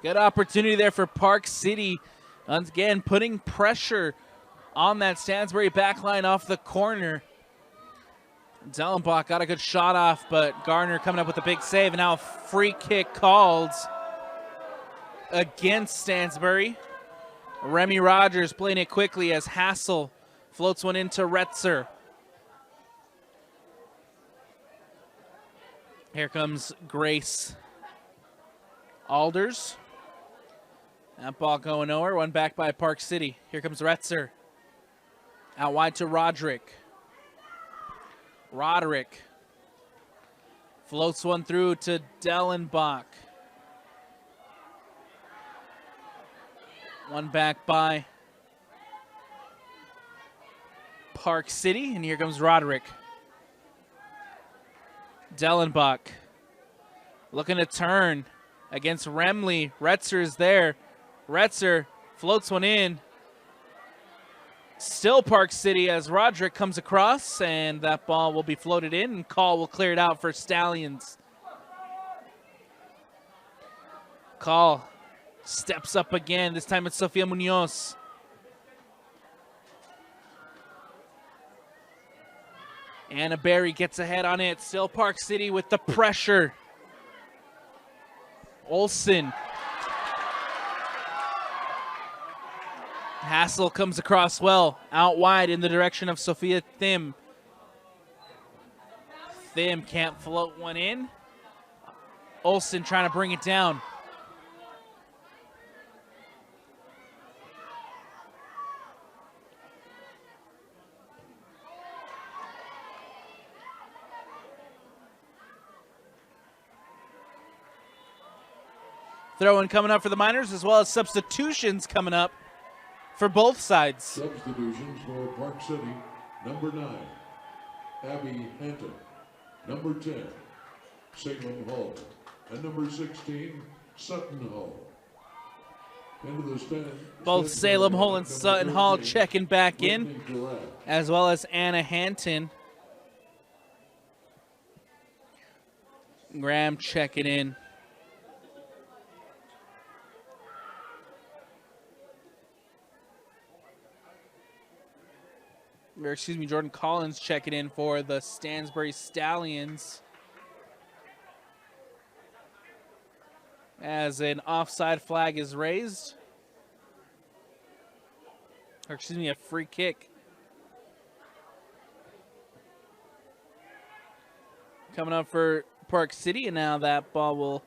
Good opportunity there for Park City. Once again, putting pressure on that Stansbury backline off the corner. Dellenbach got a good shot off, but Garner coming up with a big save. And now a free kick called against Stansbury. Remy Rogers playing it quickly as Hassel floats one into Retzer. Here comes Grace Alders. That ball going nowhere. One back by Park City. Here comes Retzer. Out wide to Roderick. Roderick floats one through to Dellenbach. One back by Park City, and here comes Roderick. Dellenbach looking to turn against Remley. Retzer is there. Retzer floats one in. Still Park City as Roderick comes across, and that ball will be floated in, and Call will clear it out for Stallions. Call steps up again. This time it's Sofia Munoz. Anna Berry gets ahead on it. Still Park City with the pressure. Olsen. Hassel comes across well. Out wide in the direction of Sophia Thim. Thim can't float one in. Olsen trying to bring it down. Throw-in coming up for the Miners, as well as substitutions coming up for both sides. Substitutions for Park City. Number 9, Abby Hanton. Number 10, Salem Hull. And number 16, Sutton Hull. Into the stand. Both Salem Hull and Sutton Hall checking back in, as well as Anna Hanton. Graham checking in. Or excuse me, Jordan Collins checking in for the Stansbury Stallions. As an offside flag is raised. Or excuse me, a free kick. Coming up for Park City, and now that ball will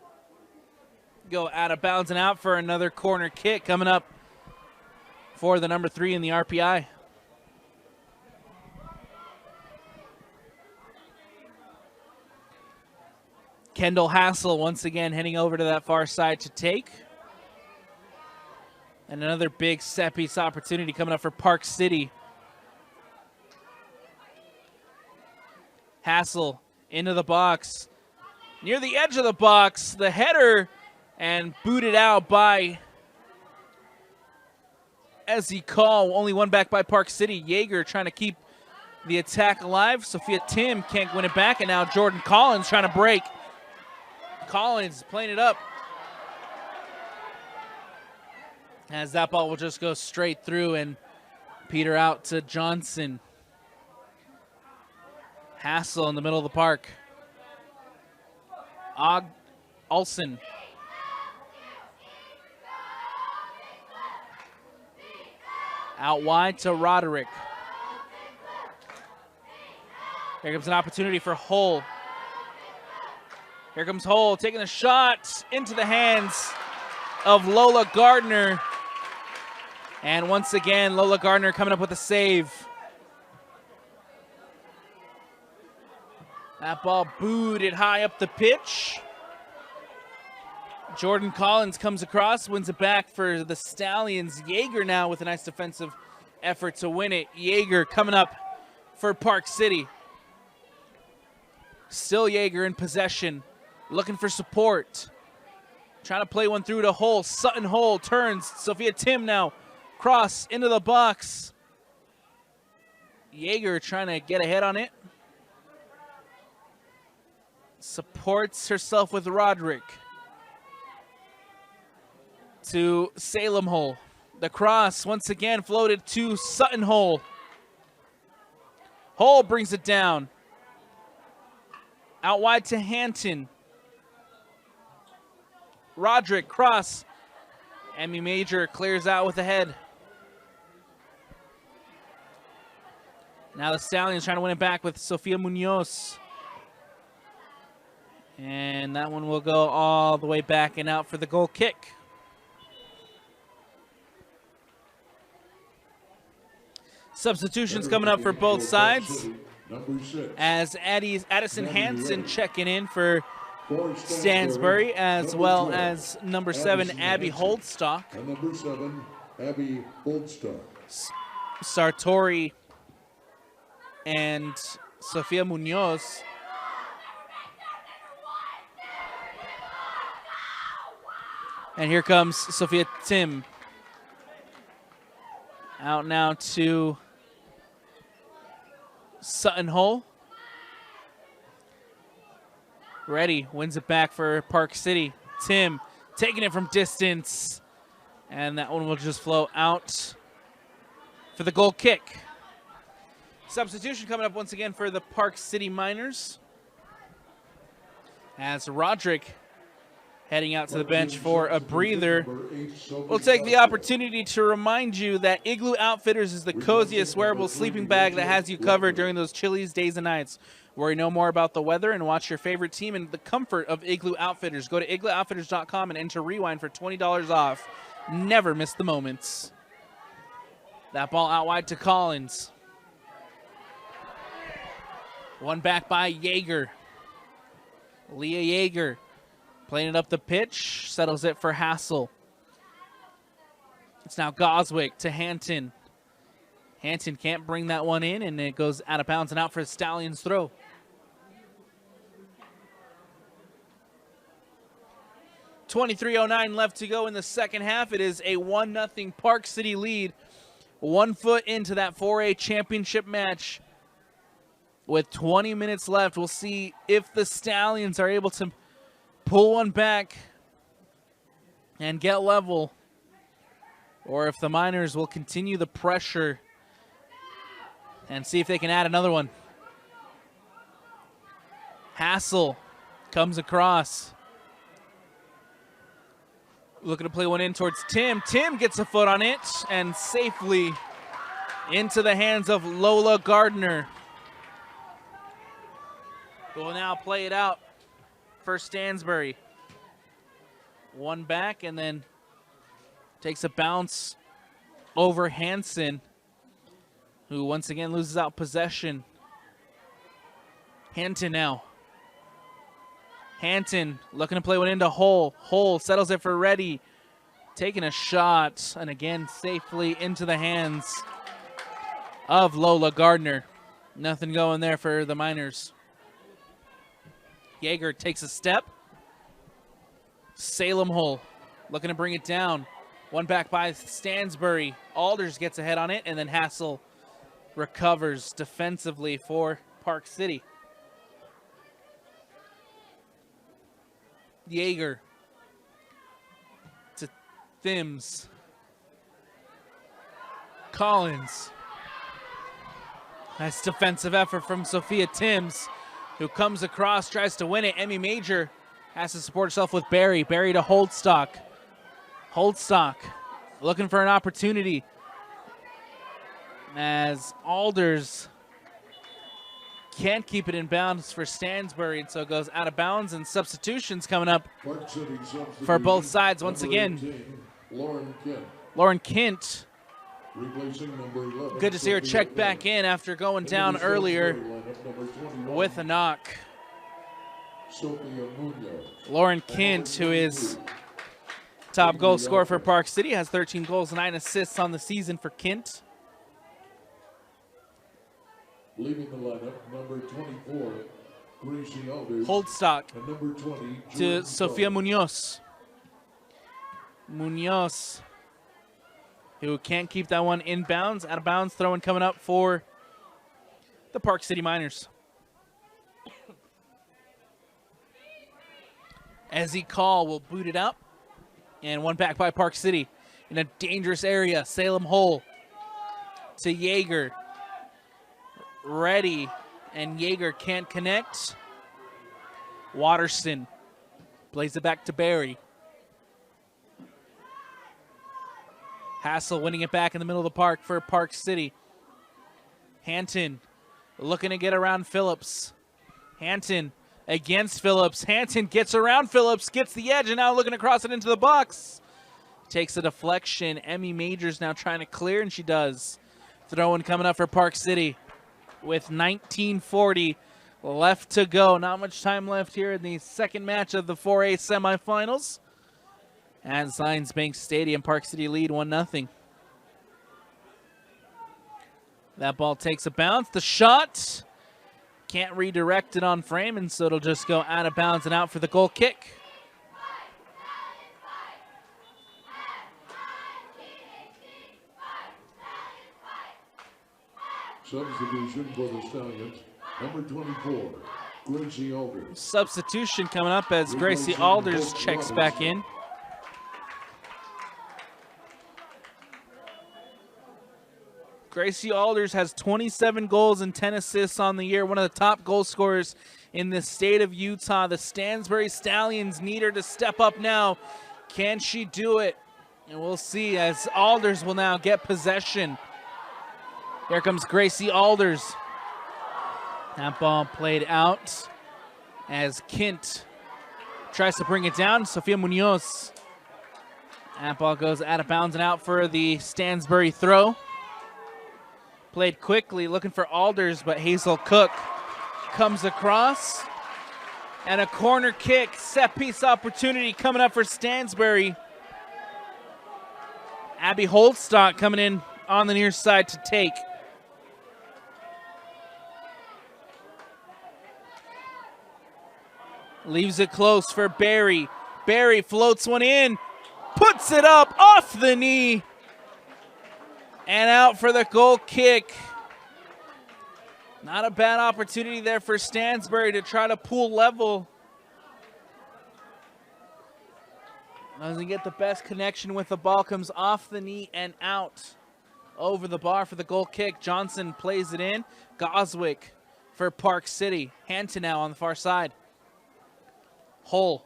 go out of bounds and out for another corner kick coming up for the number 3 in the RPI. Kendall Hassel once again heading over to that far side to take. And another big set piece opportunity coming up for Park City. Hassel into the box. Near the edge of the box, the header, and booted out by Ezzy Call. Only one back by Park City. Yeager trying to keep the attack alive. Sophia Tim can't win it back, and now Jordan Collins trying to break. Collins playing it up. As that ball will just go straight through and peter out to Johnson. Hassel in the middle of the park. Olsen. Out wide to Roderick. Here comes an opportunity for Hull. Here comes Hull taking the shot into the hands of Lola Gardner. And once again, Lola Gardner coming up with a save. That ball booted high up the pitch. Jordan Collins comes across, wins it back for the Stallions. Yeager now with a nice defensive effort to win it. Yeager coming up for Park City. Still Yeager in possession, looking for support. Trying to play one through to Hull. Sutton Hull turns. Sophia Tim now. Cross into the box. Yeager trying to get ahead on it. Supports herself with Roderick. To Salem Hull. The cross once again floated to Sutton Hull. Hull brings it down. Out wide to Hanton. Roderick cross. Emmy Major clears out with the head. Now the Stallions trying to win it back with Sofia Munoz. And that one will go all the way back and out for the goal kick. Substitutions coming up for both sides. As Addison Hansen checking in for Stansbury, as well as number 7, Abby Holdstock. And number 7, Abby Holdstock. Sartori and Sofia Munoz. And here comes Sophia Tim. Out now to Sutton Hull. Ready, wins it back for Park City. Tim taking it from distance. And that one will just flow out for the goal kick. Substitution coming up once again for the Park City Miners. As Roderick heading out to the bench for a breather. We'll take the opportunity to remind you that Igloo Outfitters is the coziest wearable sleeping bag that has you covered during those chilly days and nights. Worry no more about the weather and watch your favorite team in the comfort of Igloo Outfitters. Go to igloooutfitters.com and enter Rewind for $20 off. Never miss the moments. That ball out wide to Collins. One back by Yeager. Leah Yeager playing it up the pitch, settles it for Hassel. It's now Goswick to Hanton. Hanson can't bring that one in, and it goes out of bounds and out for the Stallions throw. .23:09 left to go in the second half. It is a 1-0 Park City lead. 1 foot into that 4A championship match. With 20 minutes left, we'll see if the Stallions are able to pull one back and get level, or if the Miners will continue the pressure and see if they can add another one. Hassel comes across. Looking to play one in towards Tim. Tim gets a foot on it and safely into the hands of Lola Gardner. Who will now play it out for Stansbury. One back and then takes a bounce over Hanson, who once again loses out possession. Hanton now. Hanton looking to play one into Hole. Hole settles it for Reddy. Taking a shot, and again safely into the hands of Lola Gardner. Nothing going there for the Miners. Yeager takes a step. Salem Hole looking to bring it down. One back by Stansbury. Alders gets ahead on it, and then Hassel recovers defensively for Park City. Yeager to Thims. Collins. Nice defensive effort from Sophia Timms, who comes across, tries to win it. Emmy Major has to support herself with Barry. Barry to Holdstock. Holdstock looking for an opportunity as Alders can't keep it in bounds for Stansbury, and so it goes out of bounds, and substitutions coming up for both sides once again. 18, Lauren Kent. replacing number 11. Good to see her check back in after going down earlier with a knock. Lauren Kent, who is top goal scorer for Park City, has 13 goals and 9 assists on the season for Kent. Leaving the lineup, number 24, Gracie Alders. Holdstock And number 20, to Jordan Sofia Starr. Munoz. Munoz, who can't keep that one in bounds. Out of bounds, throwing coming up for the Park City Miners. Ezzy Call will boot it up. And one back by Park City in a dangerous area. Salem Hole to Yeager. Reddy and Yeager can't connect. Watterson plays it back to Barry. Hassel winning it back in the middle of the park for Park City. Hanton looking to get around Phillips. Hanton against Phillips. Hanton gets around Phillips, gets the edge, and now looking to cross it into the box. Takes a deflection. Emmy Majors now trying to clear, and she does. Throw-in coming up for Park City with 19:40 left to go. Not much time left here in the second match of the 4A semifinals. At Zions Bank Stadium, Park City lead 1-0. That ball takes a bounce. The shot can't redirect it on frame, and so it'll just go out of bounds and out for the goal kick. Substitution for the Stallions, number 24, Gracie Alders. Substitution coming up as Gracie Alders checks back in. Gracie Alders has 27 goals and 10 assists on the year, one of the top goal scorers in the state of Utah. The Stansbury Stallions need her to step up now. Can she do it? And we'll see as Alders will now get possession. Here comes Gracie Alders. That ball played out as Kent tries to bring it down. Sofia Munoz. That ball goes out of bounds and out for the Stansbury throw. Played quickly, looking for Alders, but Hazel Cook comes across. And a corner kick, set piece opportunity coming up for Stansbury. Abby Holdstock coming in on the near side to take. Leaves it close for Barry. Barry floats one in, puts it up off the knee, and out for the goal kick. Not a bad opportunity there for Stansbury to try to pull level. Doesn't get the best connection with the ball, comes off the knee and out. Over the bar for the goal kick. Johnson plays it in. Goswick for Park City. Hanton now on the far side. Hull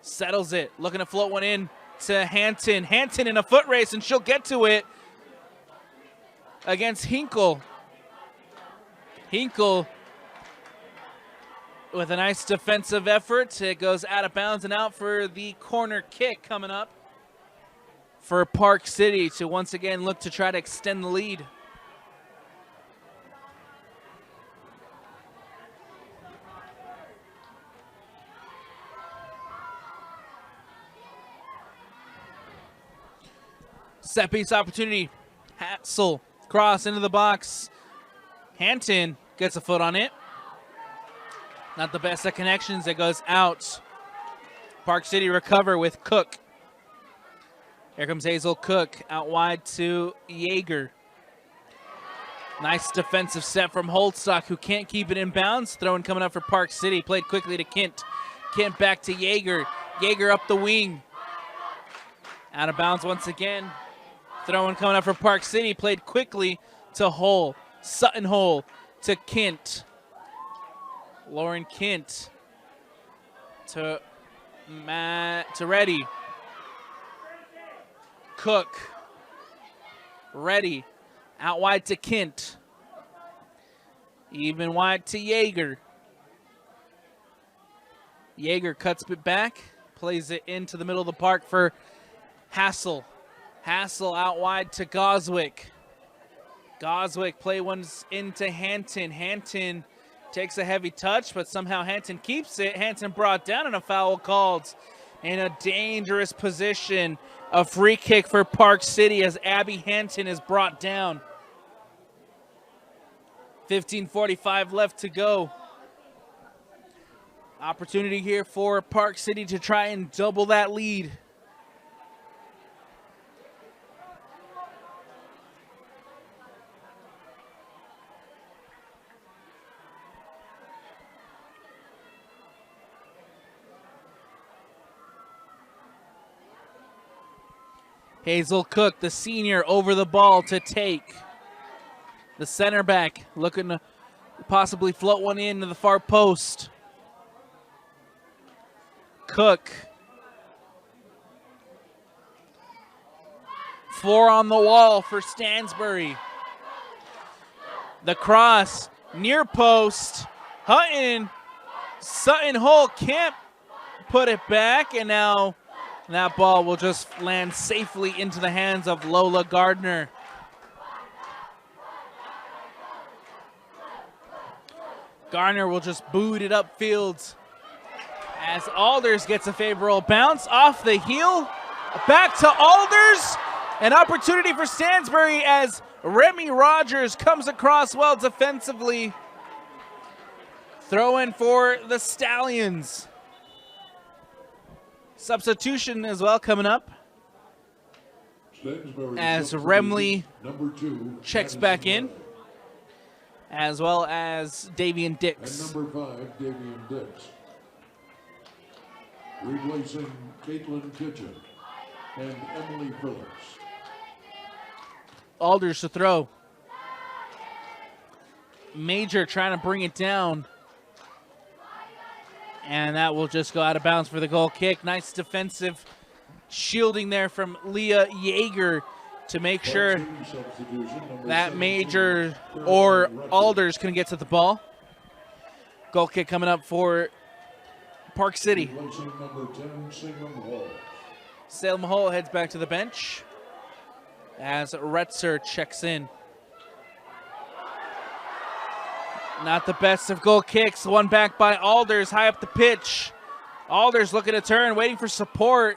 settles it, looking to float one in to Hanton. Hanton in a foot race, and she'll get to it against Hinkle. Hinkle with a nice defensive effort. It goes out of bounds and out for the corner kick coming up for Park City to once again look to try to extend the lead. Set piece opportunity. Hassel cross into the box. Hanton gets a foot on it. Not the best of connections. It goes out. Park City recover with Cook. Here comes Hazel Cook out wide to Yeager. Nice defensive set from Holdstock, who can't keep it in bounds. Throwing coming up for Park City. Played quickly to Kent. Kent back to Yeager. Yeager up the wing. Out of bounds once again. Throwing coming up for Park City. Played quickly to Hull. Sutton Hull to Kent. Lauren Kent to Reddy. Cook. Reddy. Out wide to Kent. Even wide to Yeager. Yeager cuts it back. Plays it into the middle of the park for Hassel. Hassel out wide to Goswick. Goswick play ones into Hanton. Hanton takes a heavy touch, but somehow Hanton keeps it. Hanton brought down and a foul called in a dangerous position. A free kick for Park City as Abby Hanton is brought down. 15:45 left to go. Opportunity here for Park City to try and double that lead. Hazel Cook, the senior, over the ball to take. The center back looking to possibly float one into the far post. Cook. 4 on the wall for Stansbury. The cross, near post. Sutton Hull can't put it back, and now that ball will just land safely into the hands of Lola Gardner. Gardner will just boot it upfield as Alders gets a favorable bounce off the heel. Back to Alders. An opportunity for Stansbury as Remy Rogers comes across well defensively. Throw in for the Stallions. Substitution as well coming up as Remley checks back in, as well as Davian Dix. And number 5, Davian Dix. Replacing Caitlin Kitchen and Emily Phillips. Alders to throw. Major trying to bring it down. And that will just go out of bounds for the goal kick. Nice defensive shielding there from Leah Yeager to make sure that Major or Alders can get to the ball. Goal kick coming up for Park City. Salem Hall heads back to the bench as Retzer checks in. Not the best of goal kicks. One back by Alders, high up the pitch. Alders looking to turn, waiting for support.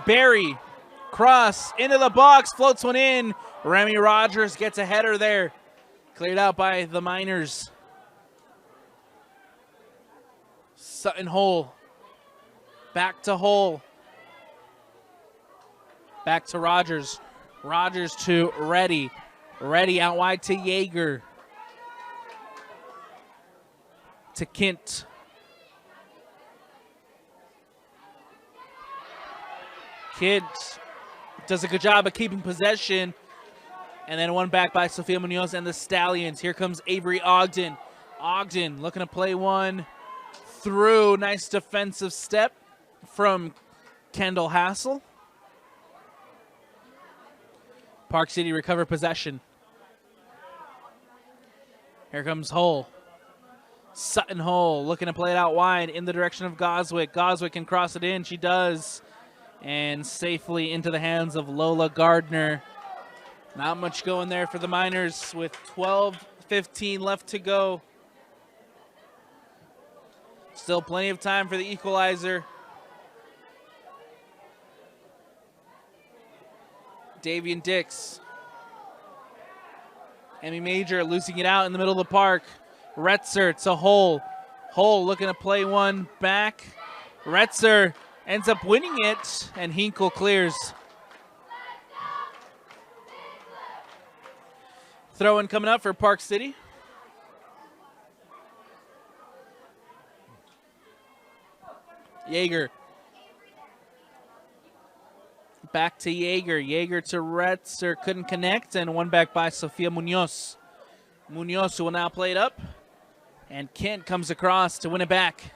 Barry, cross into the box, floats one in. Remy Rogers gets a header there. Cleared out by the Miners. Sutton Hole. Back to Hole. Back to Rogers. Rogers to Reddy. Reddy out wide to Yeager. To Kint. Kint does a good job of keeping possession. And then one back by Sofia Munoz and the Stallions. Here comes Avery Ogden. Ogden looking to play one through. Nice defensive step from Kendall Hassel. Park City recover possession. Here comes Hull. Sutton Hole looking to play it out wide in the direction of Goswick. Goswick can cross it in. She does. And safely into the hands of Lola Gardner. Not much going there for the Miners with 12:15 left to go. Still plenty of time for the equalizer. Davian Dix. Emmy Major losing it out in the middle of the park. Retzer to Hole. Hole looking to play one back. Retzer ends up winning it, and Hinkle clears. Throw-in coming up for Park City. Yeager. Back to Yeager. Yeager to Retzer. Couldn't connect, and one back by Sofia Munoz. Munoz will now play it up, and Kent comes across to win it back.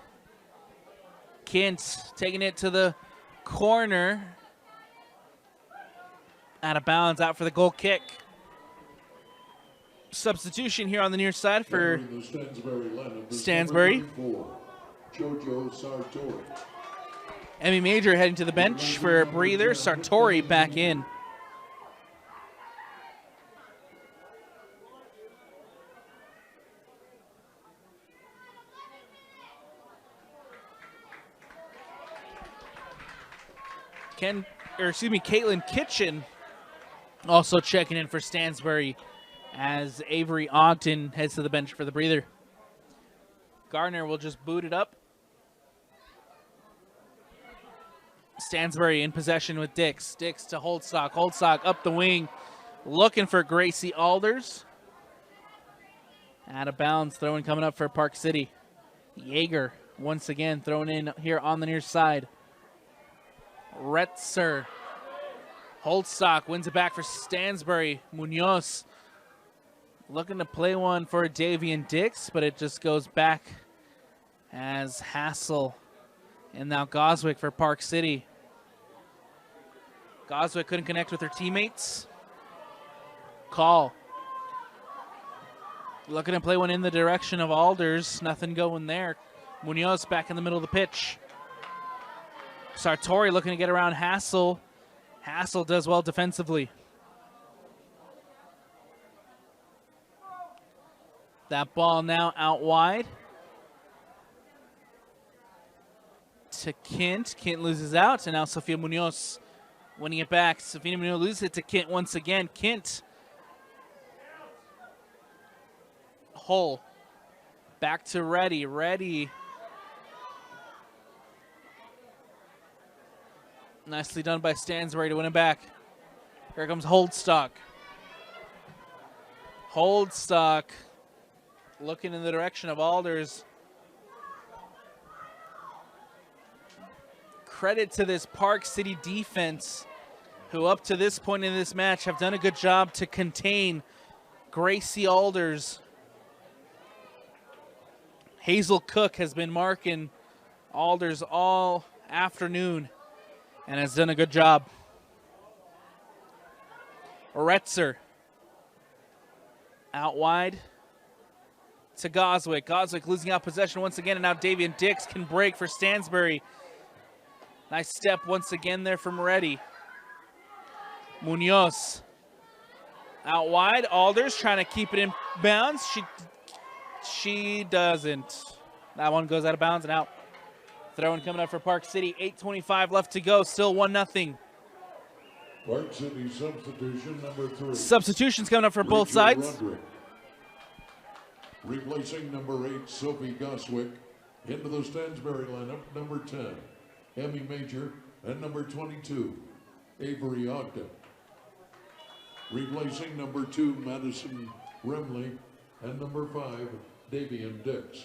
Kent taking it to the corner. Out of bounds, out for the goal kick. Substitution here on the near side for Stansbury. Emmy Major heading to the bench for a breather. Sartori back in. Caitlin Kitchen also checking in for Stansbury as Avery Ogden heads to the bench for the breather. Gardner will just boot it up. Stansbury in possession with Dix. Dix to Holdstock. Holdstock up the wing, looking for Gracie Alders. Out of bounds, throwing coming up for Park City. Yeager once again thrown in here on the near side. Retzer. Holdstock wins it back for Stansbury. Munoz looking to play one for Davian Dix, but it just goes back as Hassel. And now Goswick for Park City. Goswick couldn't connect with her teammates. Call. Looking to play one in the direction of Alders. Nothing going there. Munoz back in the middle of the pitch. Sartori looking to get around Hassel. Hassel does well defensively. That ball now out wide to Kint. Kint loses out, and now Sofia Munoz winning it back. Sofia Munoz loses it to Kint once again. Kint. Hull. Back to Reddy. Reddy. Nicely done by Stansbury to win it back. Here comes Holdstock. Holdstock looking in the direction of Alders. Credit to this Park City defense, who up to this point in this match have done a good job to contain Gracie Alders. Hazel Cook has been marking Alders all afternoon and has done a good job. Retzer out wide to Goswick. Goswick losing out possession once again, and now Davian Dix can break for Stansbury. Nice step once again there from Reddy. Munoz out wide. Alders trying to keep it in bounds. She doesn't. That one goes out of bounds and out. Throw-in coming up for Park City. 8:25 left to go. Still 1-0. Park City substitution number 3. Substitutions coming up for both sides. Roderick. Replacing number 8, Sophie Goswick. Into the Stansbury lineup, number 10, Emmy Major, and number 22, Avery Ogden. Replacing number 2, Madison Remley, and number 5, Davian Dix.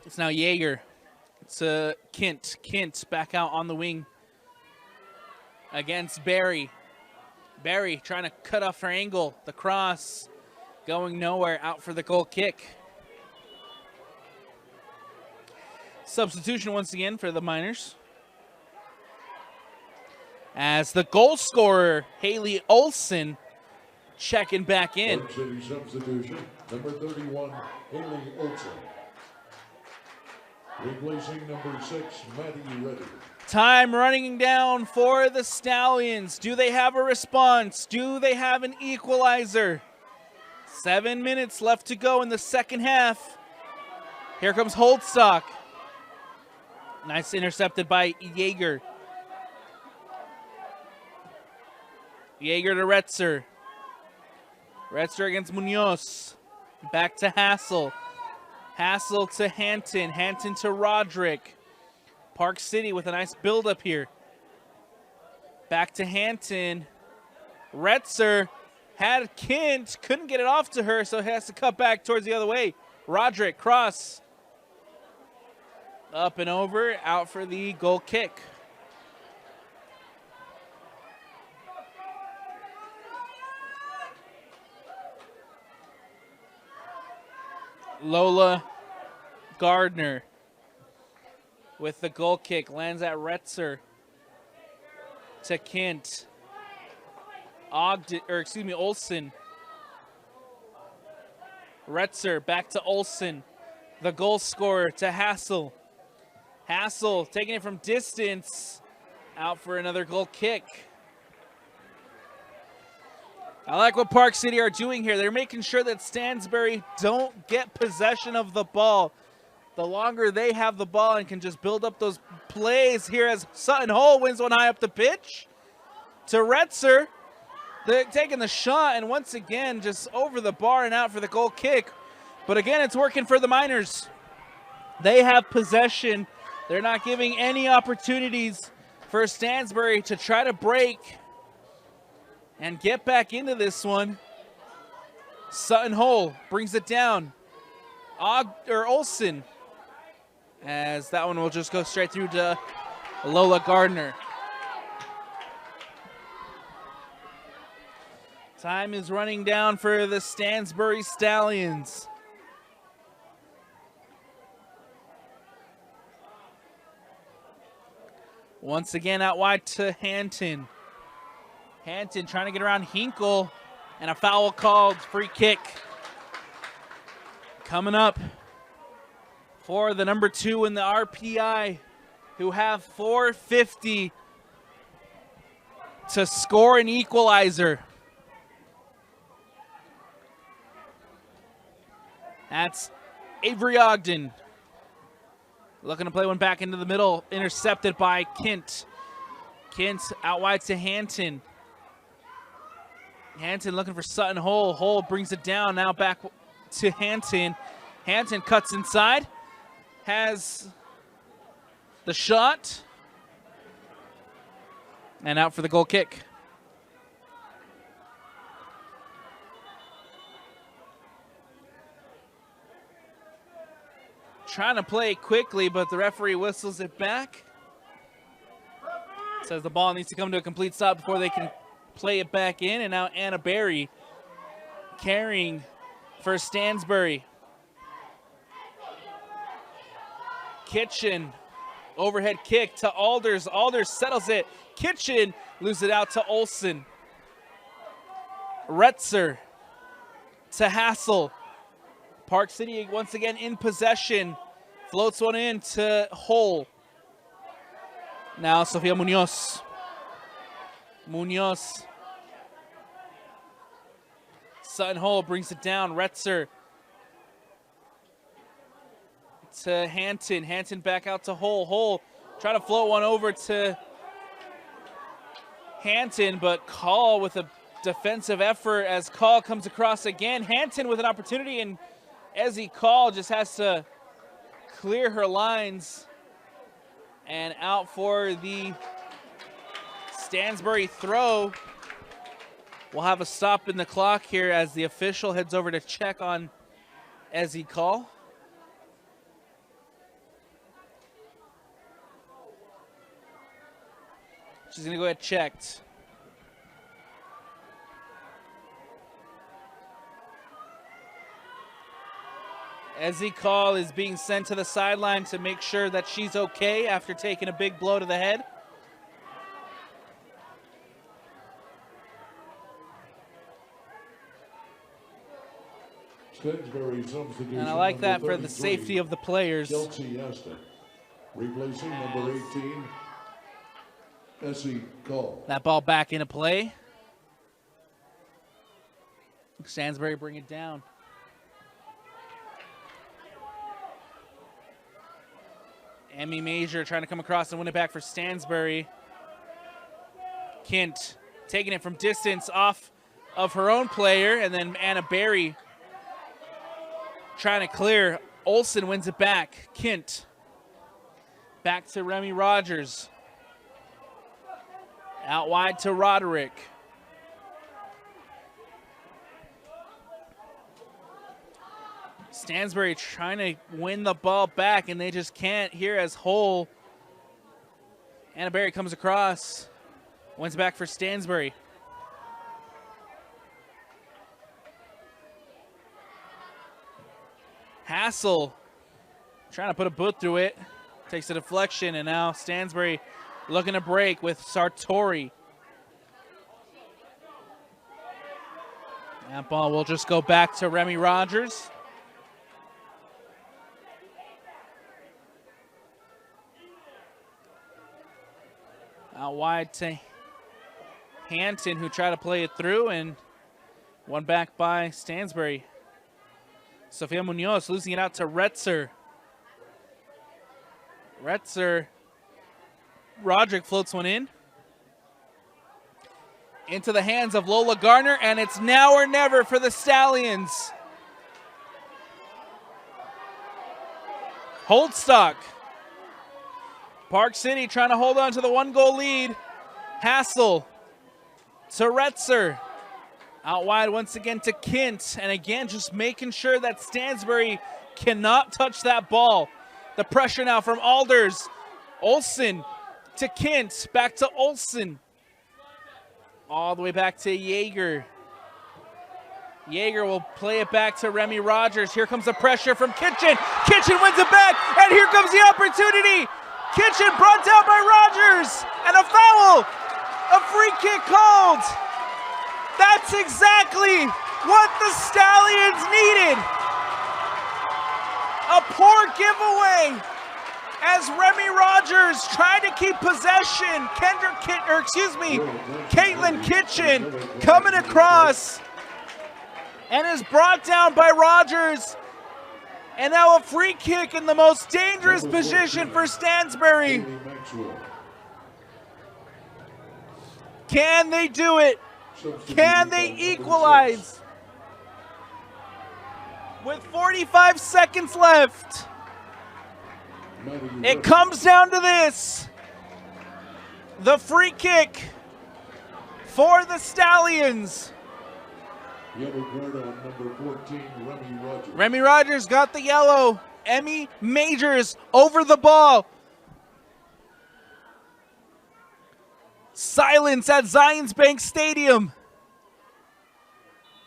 It's now Yeager. It's Kint. Kint back out on the wing against Barry. Barry trying to cut off her angle. The cross going nowhere, out for the goal kick. Substitution once again for the Miners. As the goal scorer, Haley Olson, checking back in. Park City substitution, number 31, Haley Olson. Replacing number 6, Maddie Reddy. Time running down for the Stallions. Do they have a response? Do they have an equalizer? 7 minutes left to go in the second half. Here comes Holdstock. Nice intercepted by Yeager. Yeager to Retzer. Retzer against Munoz. Back to Hassel. Hassel to Hanton. Hanton to Roderick. Park City with a nice build-up here. Back to Hanton. Retzer had Kint. Couldn't get it off to her, so he has to cut back towards the other way. Roderick, cross. Up and over, out for the goal kick. Lola Gardner with the goal kick, lands at Retzer to Kint. Olsen. Retzer back to Olsen. The goal scorer to Hassel. Hassel taking it from distance, out for another goal kick. I like what Park City are doing here. They're making sure that Stansbury don't get possession of the ball. The longer they have the ball and can just build up those plays here, as Sutton Hole wins one high up the pitch to Retzer. They're taking the shot, and once again, just over the bar and out for the goal kick. But again, it's working for the Miners. They have possession. They're not giving any opportunities for Stansbury to try to break and get back into this one. Sutton Hole brings it down. Olsen, as that one will just go straight through to Lola Gardner. Time is running down for the Stansbury Stallions. Once again out wide to Hanton. Hanton trying to get around Hinkle, and a foul called. Free kick coming up for the number 2 in the RPI, who have 4:50 to score an equalizer. That's Avery Ogden. Looking to play one back into the middle, intercepted by Kint. Kint out wide to Hanton. Hanton looking for Sutton Hole. Hole brings it down, now back to Hanton. Hanton cuts inside, has the shot, and out for the goal kick. Trying to play quickly, but the referee whistles it back. Says the ball needs to come to a complete stop before they can play it back in. And now Anna Berry carrying for Stansbury. Kitchen, overhead kick to Alders. Alders settles it. Kitchen loses it out to Olsen. Retzer to Hassel. Park City once again in possession. Floats one in to Hole. Now Sofia Munoz. Munoz. Sutton Hole brings it down. Retzer to Hanton. Hanton back out to Hole. Hole trying to float one over to Hanton, but Call with a defensive effort as Call comes across again. Hanton with an opportunity, and Ezzy Call just has to clear her lines. And out for the Stansbury throw. We'll have a stop in the clock here as the official heads over to check on Ezzy Call. She's going to go ahead and check. Ezzy Call is being sent to the sideline to make sure that she's okay after taking a big blow to the head. And I like that for the safety of the players. Replacing number 18, Essie Call. That ball back into play. Stansbury bring it down. Emmy Major trying to come across and win it back for Stansbury. Kint taking it from distance off of her own player, and then Anna Berry trying to clear. Olsen wins it back. Kint back to Remy Rogers. Out wide to Roderick. Stansbury trying to win the ball back, and they just can't here as Hull. Anna Berry comes across. Wins back for Stansbury. Hassel trying to put a boot through it. Takes a deflection, and now Stansbury looking to break with Sartori. That ball will just go back to Remy Rogers. Out wide to Hanton, who tried to play it through, and one back by Stansbury. Sofia Munoz losing it out to Retzer. Roderick floats one in. Into the hands of Lola Garner, and it's now or never for the Stallions. Holdstock. Park City trying to hold on to the 1-goal lead. Hassel to Retzer. Out wide once again to Kint. And again, just making sure that Stansbury cannot touch that ball. The pressure now from Alders. Olsen to Kint. Back to Olsen. All the way back to Yeager. Yeager will play it back to Remy Rogers. Here comes the pressure from Kitchen. Kitchen wins it back, and here comes the opportunity. Kitchen brought down by Rogers, and a foul. A free kick called. That's exactly what the Stallions needed. A poor giveaway as Remy Rogers tried to keep possession. Caitlin Kitchen coming across and is brought down by Rogers. And now a free kick in the most dangerous position for Stansbury. Can they do it? Can they equalize? With 45 seconds left, it comes down to this. The free kick for the Stallions. Yellow card on number 14, Remy Rogers. Remy Rogers got the yellow. Emmy Majors over the ball. Silence at Zions Bank Stadium.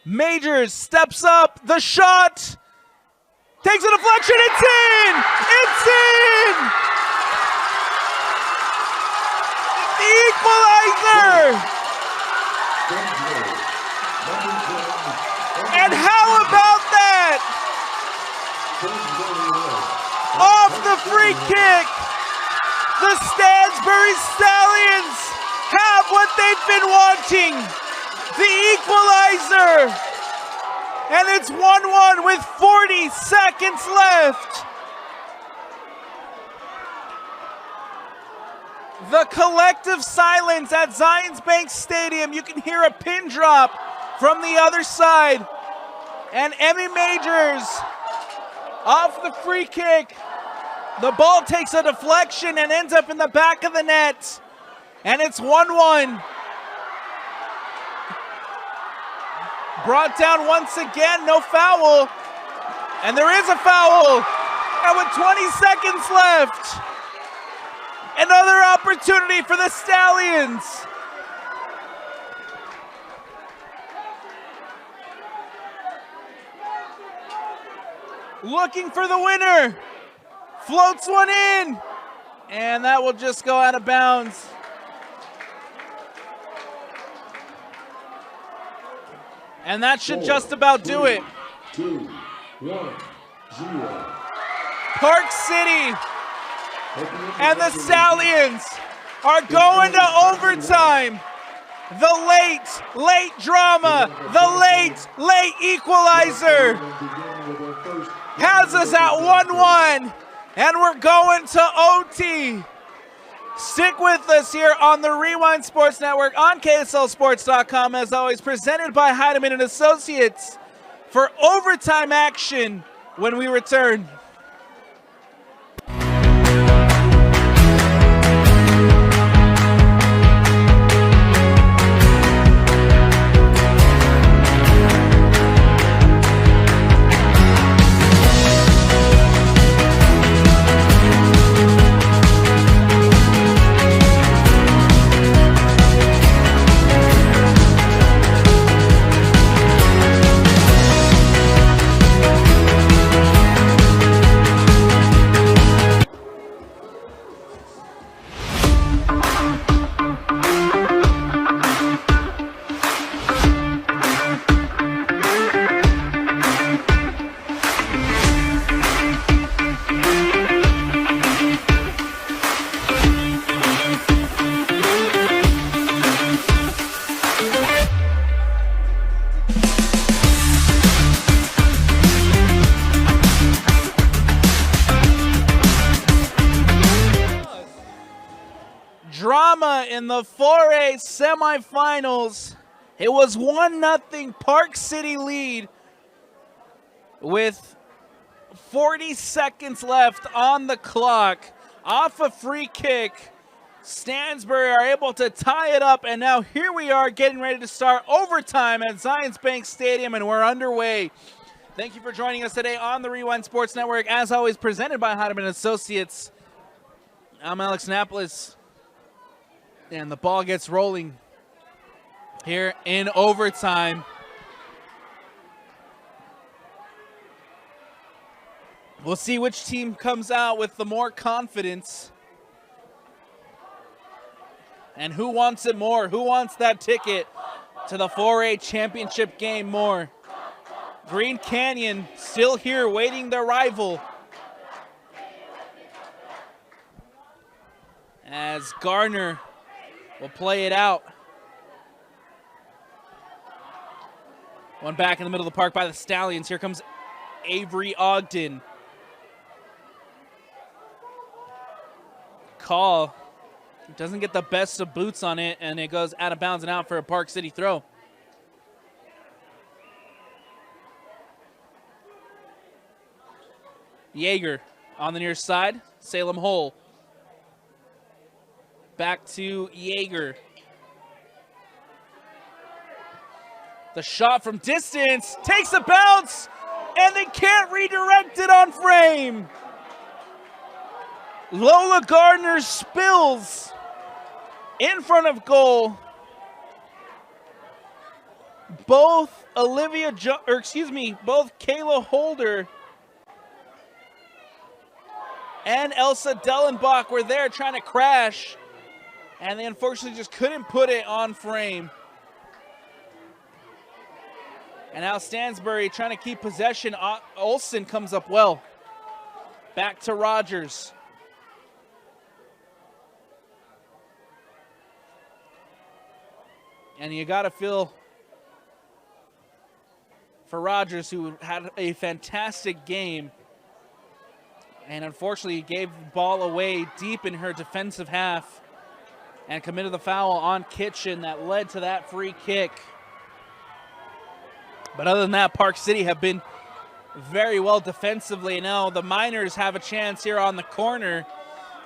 Majors steps up. The shot. Takes a deflection. It's in. It's in. The equalizer. And how about that? Off the free kick, the Stansbury Stallions have what they've been wanting, the equalizer. And it's 1-1 with 40 seconds left. The collective silence at Zions Bank Stadium. You can hear a pin drop from the other side. And Emmy Majors off the free kick The ball takes a deflection and ends up in the back of the net. And it's 1-1. Brought down once again, no foul. And there is a foul. And with 20 seconds left, another opportunity for the Stallions. Looking for the winner. Floats one in. And that will just go out of bounds. And that should just about do it. 2, 1, 0. Park City and the Stallions are going to overtime. The late drama, the late equalizer has us at 1-1, and we're going to OT. Stick with us here on the Rewind Sports Network on KSLSports.com, as always, presented by Heidemann & Associates for overtime action when we return. Drama in the 4A semifinals. It was 1-0 Park City lead with 40 seconds left on the clock. Off a free kick, Stansbury are able to tie it up, and now here we are getting ready to start overtime at Zions Bank Stadium, and we're underway. Thank you for joining us today on the Rewind Sports Network, as always presented by Heidemann & Associates. I'm Alex Napolis. And the ball gets rolling here in overtime. We'll see which team comes out with the more confidence. And who wants it more? Who wants that ticket to the 4A championship game more? Green Canyon still here waiting their rival. As Garner will play it out. One back in the middle of the park by the Stallions. Here comes Avery Ogden. Call doesn't get the best of boots on it, and it goes out of bounds and out for a Park City throw. Yeager on the near side. Salem Hole. Back to Yeager. The shot from distance takes a bounce, and they can't redirect it on frame. Lola Gardner spills in front of goal. Both both Kayla Holder and Elsa Dellenbach were there trying to crash, and they unfortunately just couldn't put it on frame. And now Stansbury trying to keep possession. Olsen comes up well. Back to Rogers. And you got to feel for Rogers, who had a fantastic game. And unfortunately gave the ball away deep in her defensive half and committed the foul on Kitchen that led to that free kick. But other than that, Park City have been very well defensively. Now the Miners have a chance here on the corner.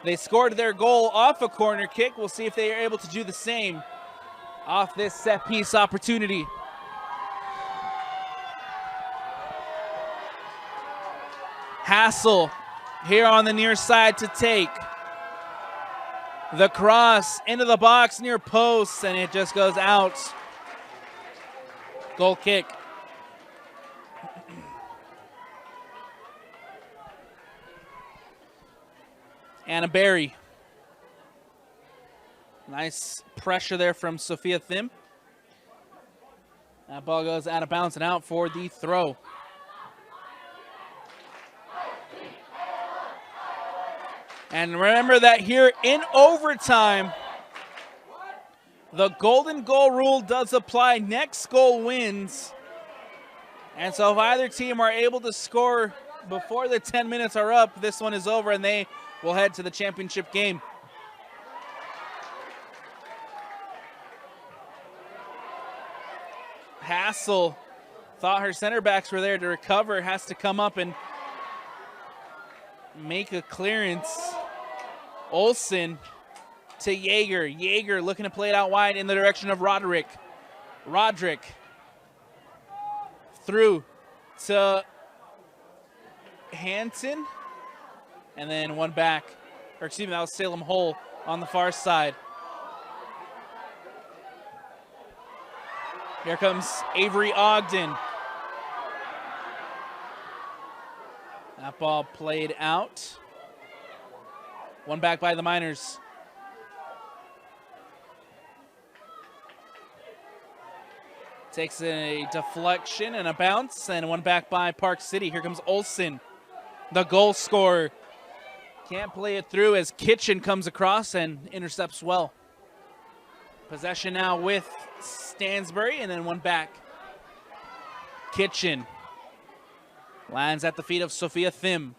They scored their goal off a corner kick. We'll see if they are able to do the same off this set piece opportunity. Hassel here on the near side to take. The cross into the box near post, and it just goes out. Goal kick. Anna Berry. Nice pressure there from Sophia Thim. That ball goes out of bounds and out for the throw. And remember that here in overtime, the golden goal rule does apply. Next goal wins. And so if either team are able to score before the 10 minutes are up, this one is over and they will head to the championship game. Hassel thought her center backs were there to recover, has to come up and make a clearance. Olsen to Jaeger. Jaeger looking to play it out wide in the direction of Roderick. Roderick through to Hanson. And then one back. Or excuse me, that was Salem Hull on the far side. Here comes Avery Ogden. That ball played out. One back by the Miners. Takes a deflection and a bounce, and one back by Park City. Here comes Olsen, the goal scorer. Can't play it through as Kitchen comes across and intercepts well. Possession now with Stansbury, and then one back. Kitchen lands at the feet of Sophia Thim.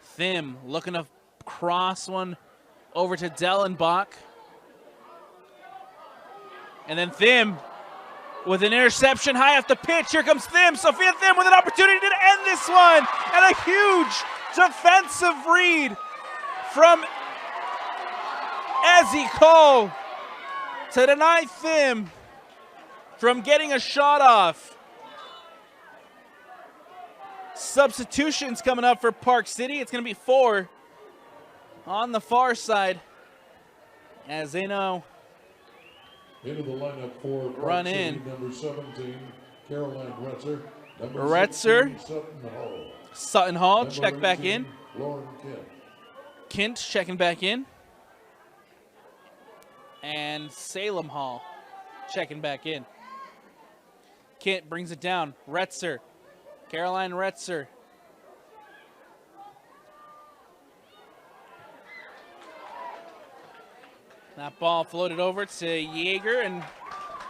Thim looking to cross one over to Dellenbach. And then Thim with an interception high off the pitch. Here comes Thim. Sophia Thim with an opportunity to end this one. And a huge defensive read from Ezzy Cole to deny Thim from getting a shot off. Substitutions coming up for Park City. It's going to be 4 on the far side as they know. Into the lineup for Run Park in. City, number 17, Caroline Retzer. Number Retzer. 16, Sutton Hall. Sutton Hall, Number check back 18, in. Lauren Kent. Kent checking back in. And Salem Hall checking back in. Kent brings it down. Retzer. Caroline Retzer. That ball floated over to Jaeger and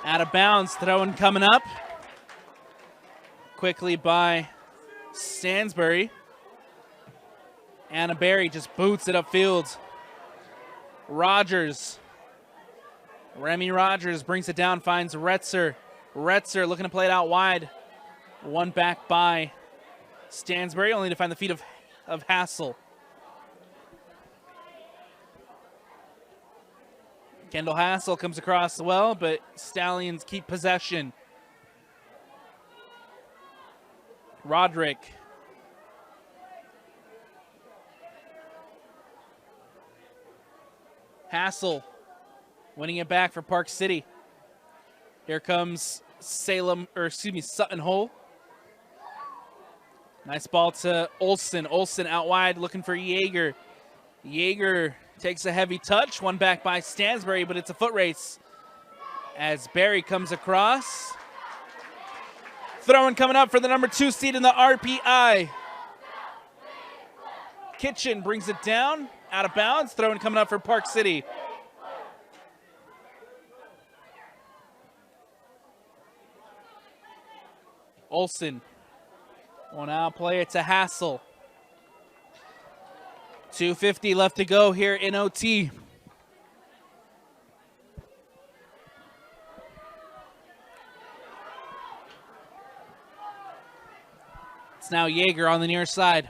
out of bounds. Throwing coming up. Quickly by Stansbury. Anna Berry just boots it upfield. Rogers. Remy Rogers brings it down, finds Retzer. Retzer looking to play it out wide. One back by Stansbury, only to find the feet of Hassel. Kendall Hassel comes across well, but Stallions keep possession. Roderick. Hassel winning it back for Park City. Here comes Sutton Hole. Nice ball to Olsen. Olsen out wide looking for Jaeger. Jaeger takes a heavy touch. One back by Stansbury, but it's a foot race as Berry comes across. Throwing coming up for the number 2 seed in the RPI. Kitchen brings it down, out of bounds. Throwing coming up for Park City. Olsen will now play it to Hassel. 2:50 left to go here in OT. It's now Yeager on the near side.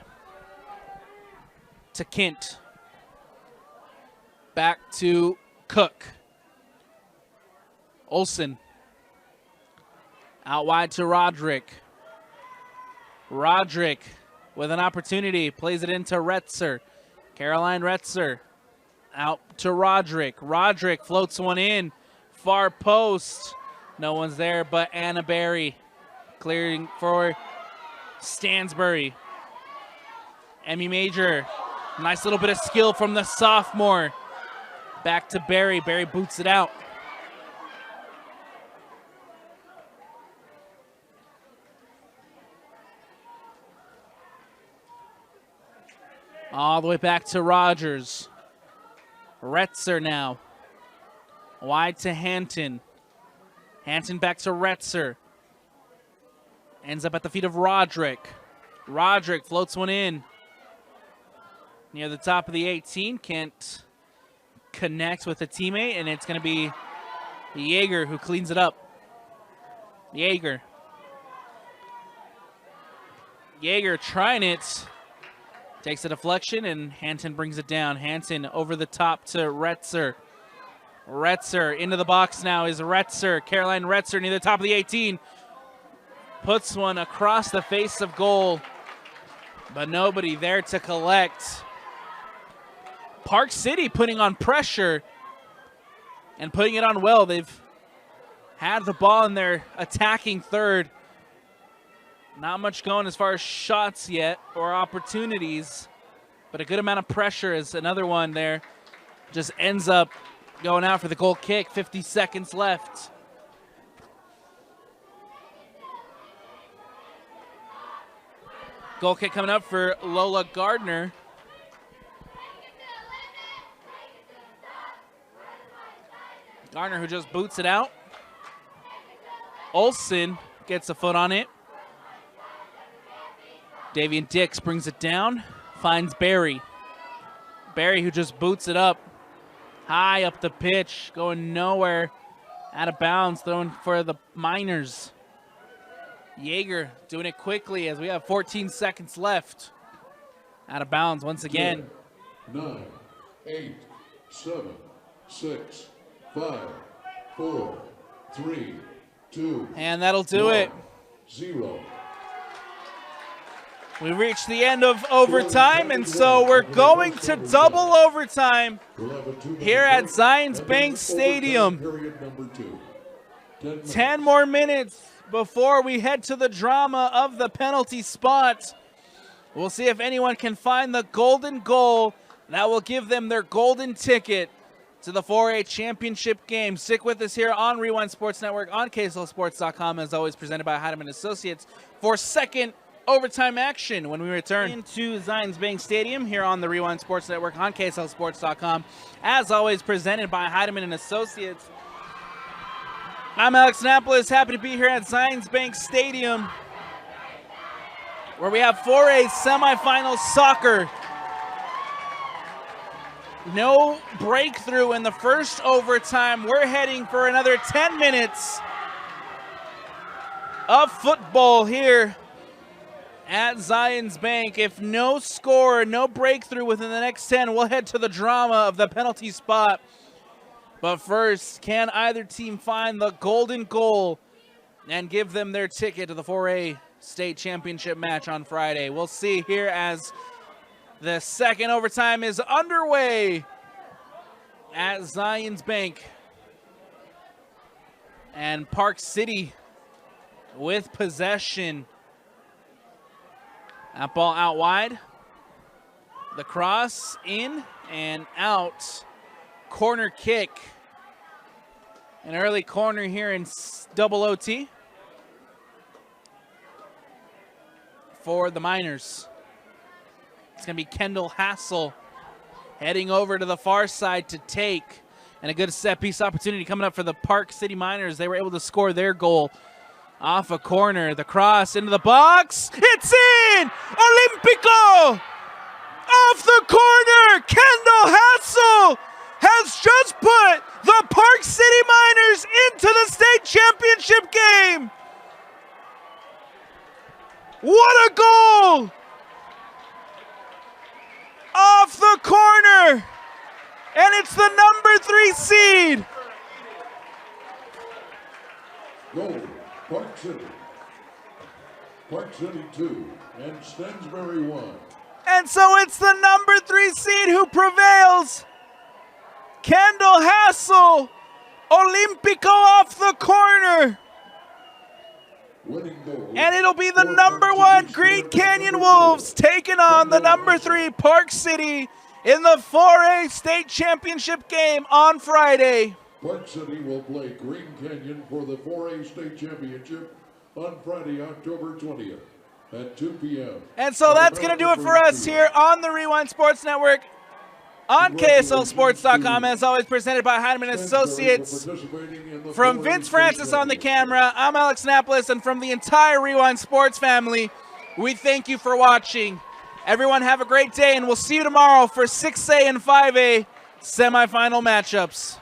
To Kint. Back to Cook. Olsen. Out wide to Roderick. Roderick with an opportunity. Plays it into Retzer. Caroline Retzer. Out to Roderick. Roderick floats one in. Far post. No one's there but Anna Berry. Clearing for Stansbury. Emmy Major. Nice little bit of skill from the sophomore. Back to Berry. Berry boots it out. All the way back to Rogers. Retzer now. Wide to Hanton. Hanton back to Retzer. Ends up at the feet of Roderick. Roderick floats one in. Near the top of the 18. Can't connect with a teammate, and it's going to be Yeager who cleans it up. Yeager. Yeager trying it. Takes a deflection, and Hanton brings it down. Hanton over the top to Retzer. Retzer into the box now is Retzer. Caroline Retzer near the top of the 18. Puts one across the face of goal, but nobody there to collect. Park City putting on pressure and putting it on well. They've had the ball in their attacking third. Not much going as far as shots yet or opportunities, but a good amount of pressure as another one there just ends up going out for the goal kick. 50 seconds left. Goal kick coming up for Lola Gardner. Gardner who just boots it out. Olsen gets a foot on it. Davian Dix brings it down, finds Barry. Barry who just boots it up, high up the pitch, going nowhere, out of bounds, throwing for the Miners. Yeager doing it quickly as we have 14 seconds left. Out of bounds once again. 10, 9, 8, 7, 6, 5, 4, 3, 2. And that'll do 1, it. 0. We reached the end of overtime, and so we're going to double overtime here at Zions Bank Stadium. 10 more minutes before we head to the drama of the penalty spot. We'll see if anyone can find the golden goal that will give them their golden ticket to the 4A championship game. Stick with us here on Rewind Sports Network on KSLSports.com, as always presented by Heidemann Associates for second overtime action when we return into Zions Bank Stadium here on the Rewind Sports Network on KSLSports.com, as always presented by Heidemann Associates. I'm Alex Napolis, happy to be here at Zions Bank Stadium, where we have 4A semifinal soccer. No breakthrough in the first overtime. We're heading for another 10 minutes of football here at Zions Bank. If no score, no breakthrough within the next 10, we'll head to the drama of the penalty spot. But first, can either team find the golden goal and give them their ticket to the 4A state championship match on Friday? We'll see here as the second overtime is underway at Zions Bank. And Park City with possession. That ball out wide. The cross in and out. Corner kick. An early corner here in double OT for the Miners. It's going to be Kendall Hassel heading over to the far side to take. And a good set piece opportunity coming up for the Park City Miners. They were able to score their goal off a corner. The cross into the box. It's in! Olympico! Off the corner! Kendall Hassel has just put the Park City Miners into the state championship game. What a goal! Off the corner! And it's the number 3 seed. Goal, Park City. Park City 2 and Stansbury 1. And so it's the number 3 seed who prevails. Kendall Hassel, Olympico off the corner. Winning goal. And it'll be the number 1 Green Canyon Wolves taking on the number 3 Park City in the 4A State Championship game on Friday. Park City will play Green Canyon for the 4A State Championship on Friday, October 20th at 2 p.m. And so that's going to do it for us here on the Rewind Sports Network on KSLSports.com. As always, presented by Heinemann Associates. From Vince Francis on the camera, I'm Alex Napolis, and from the entire Rewind Sports family, we thank you for watching. Everyone have a great day, and we'll see you tomorrow for 6A and 5A semifinal matchups.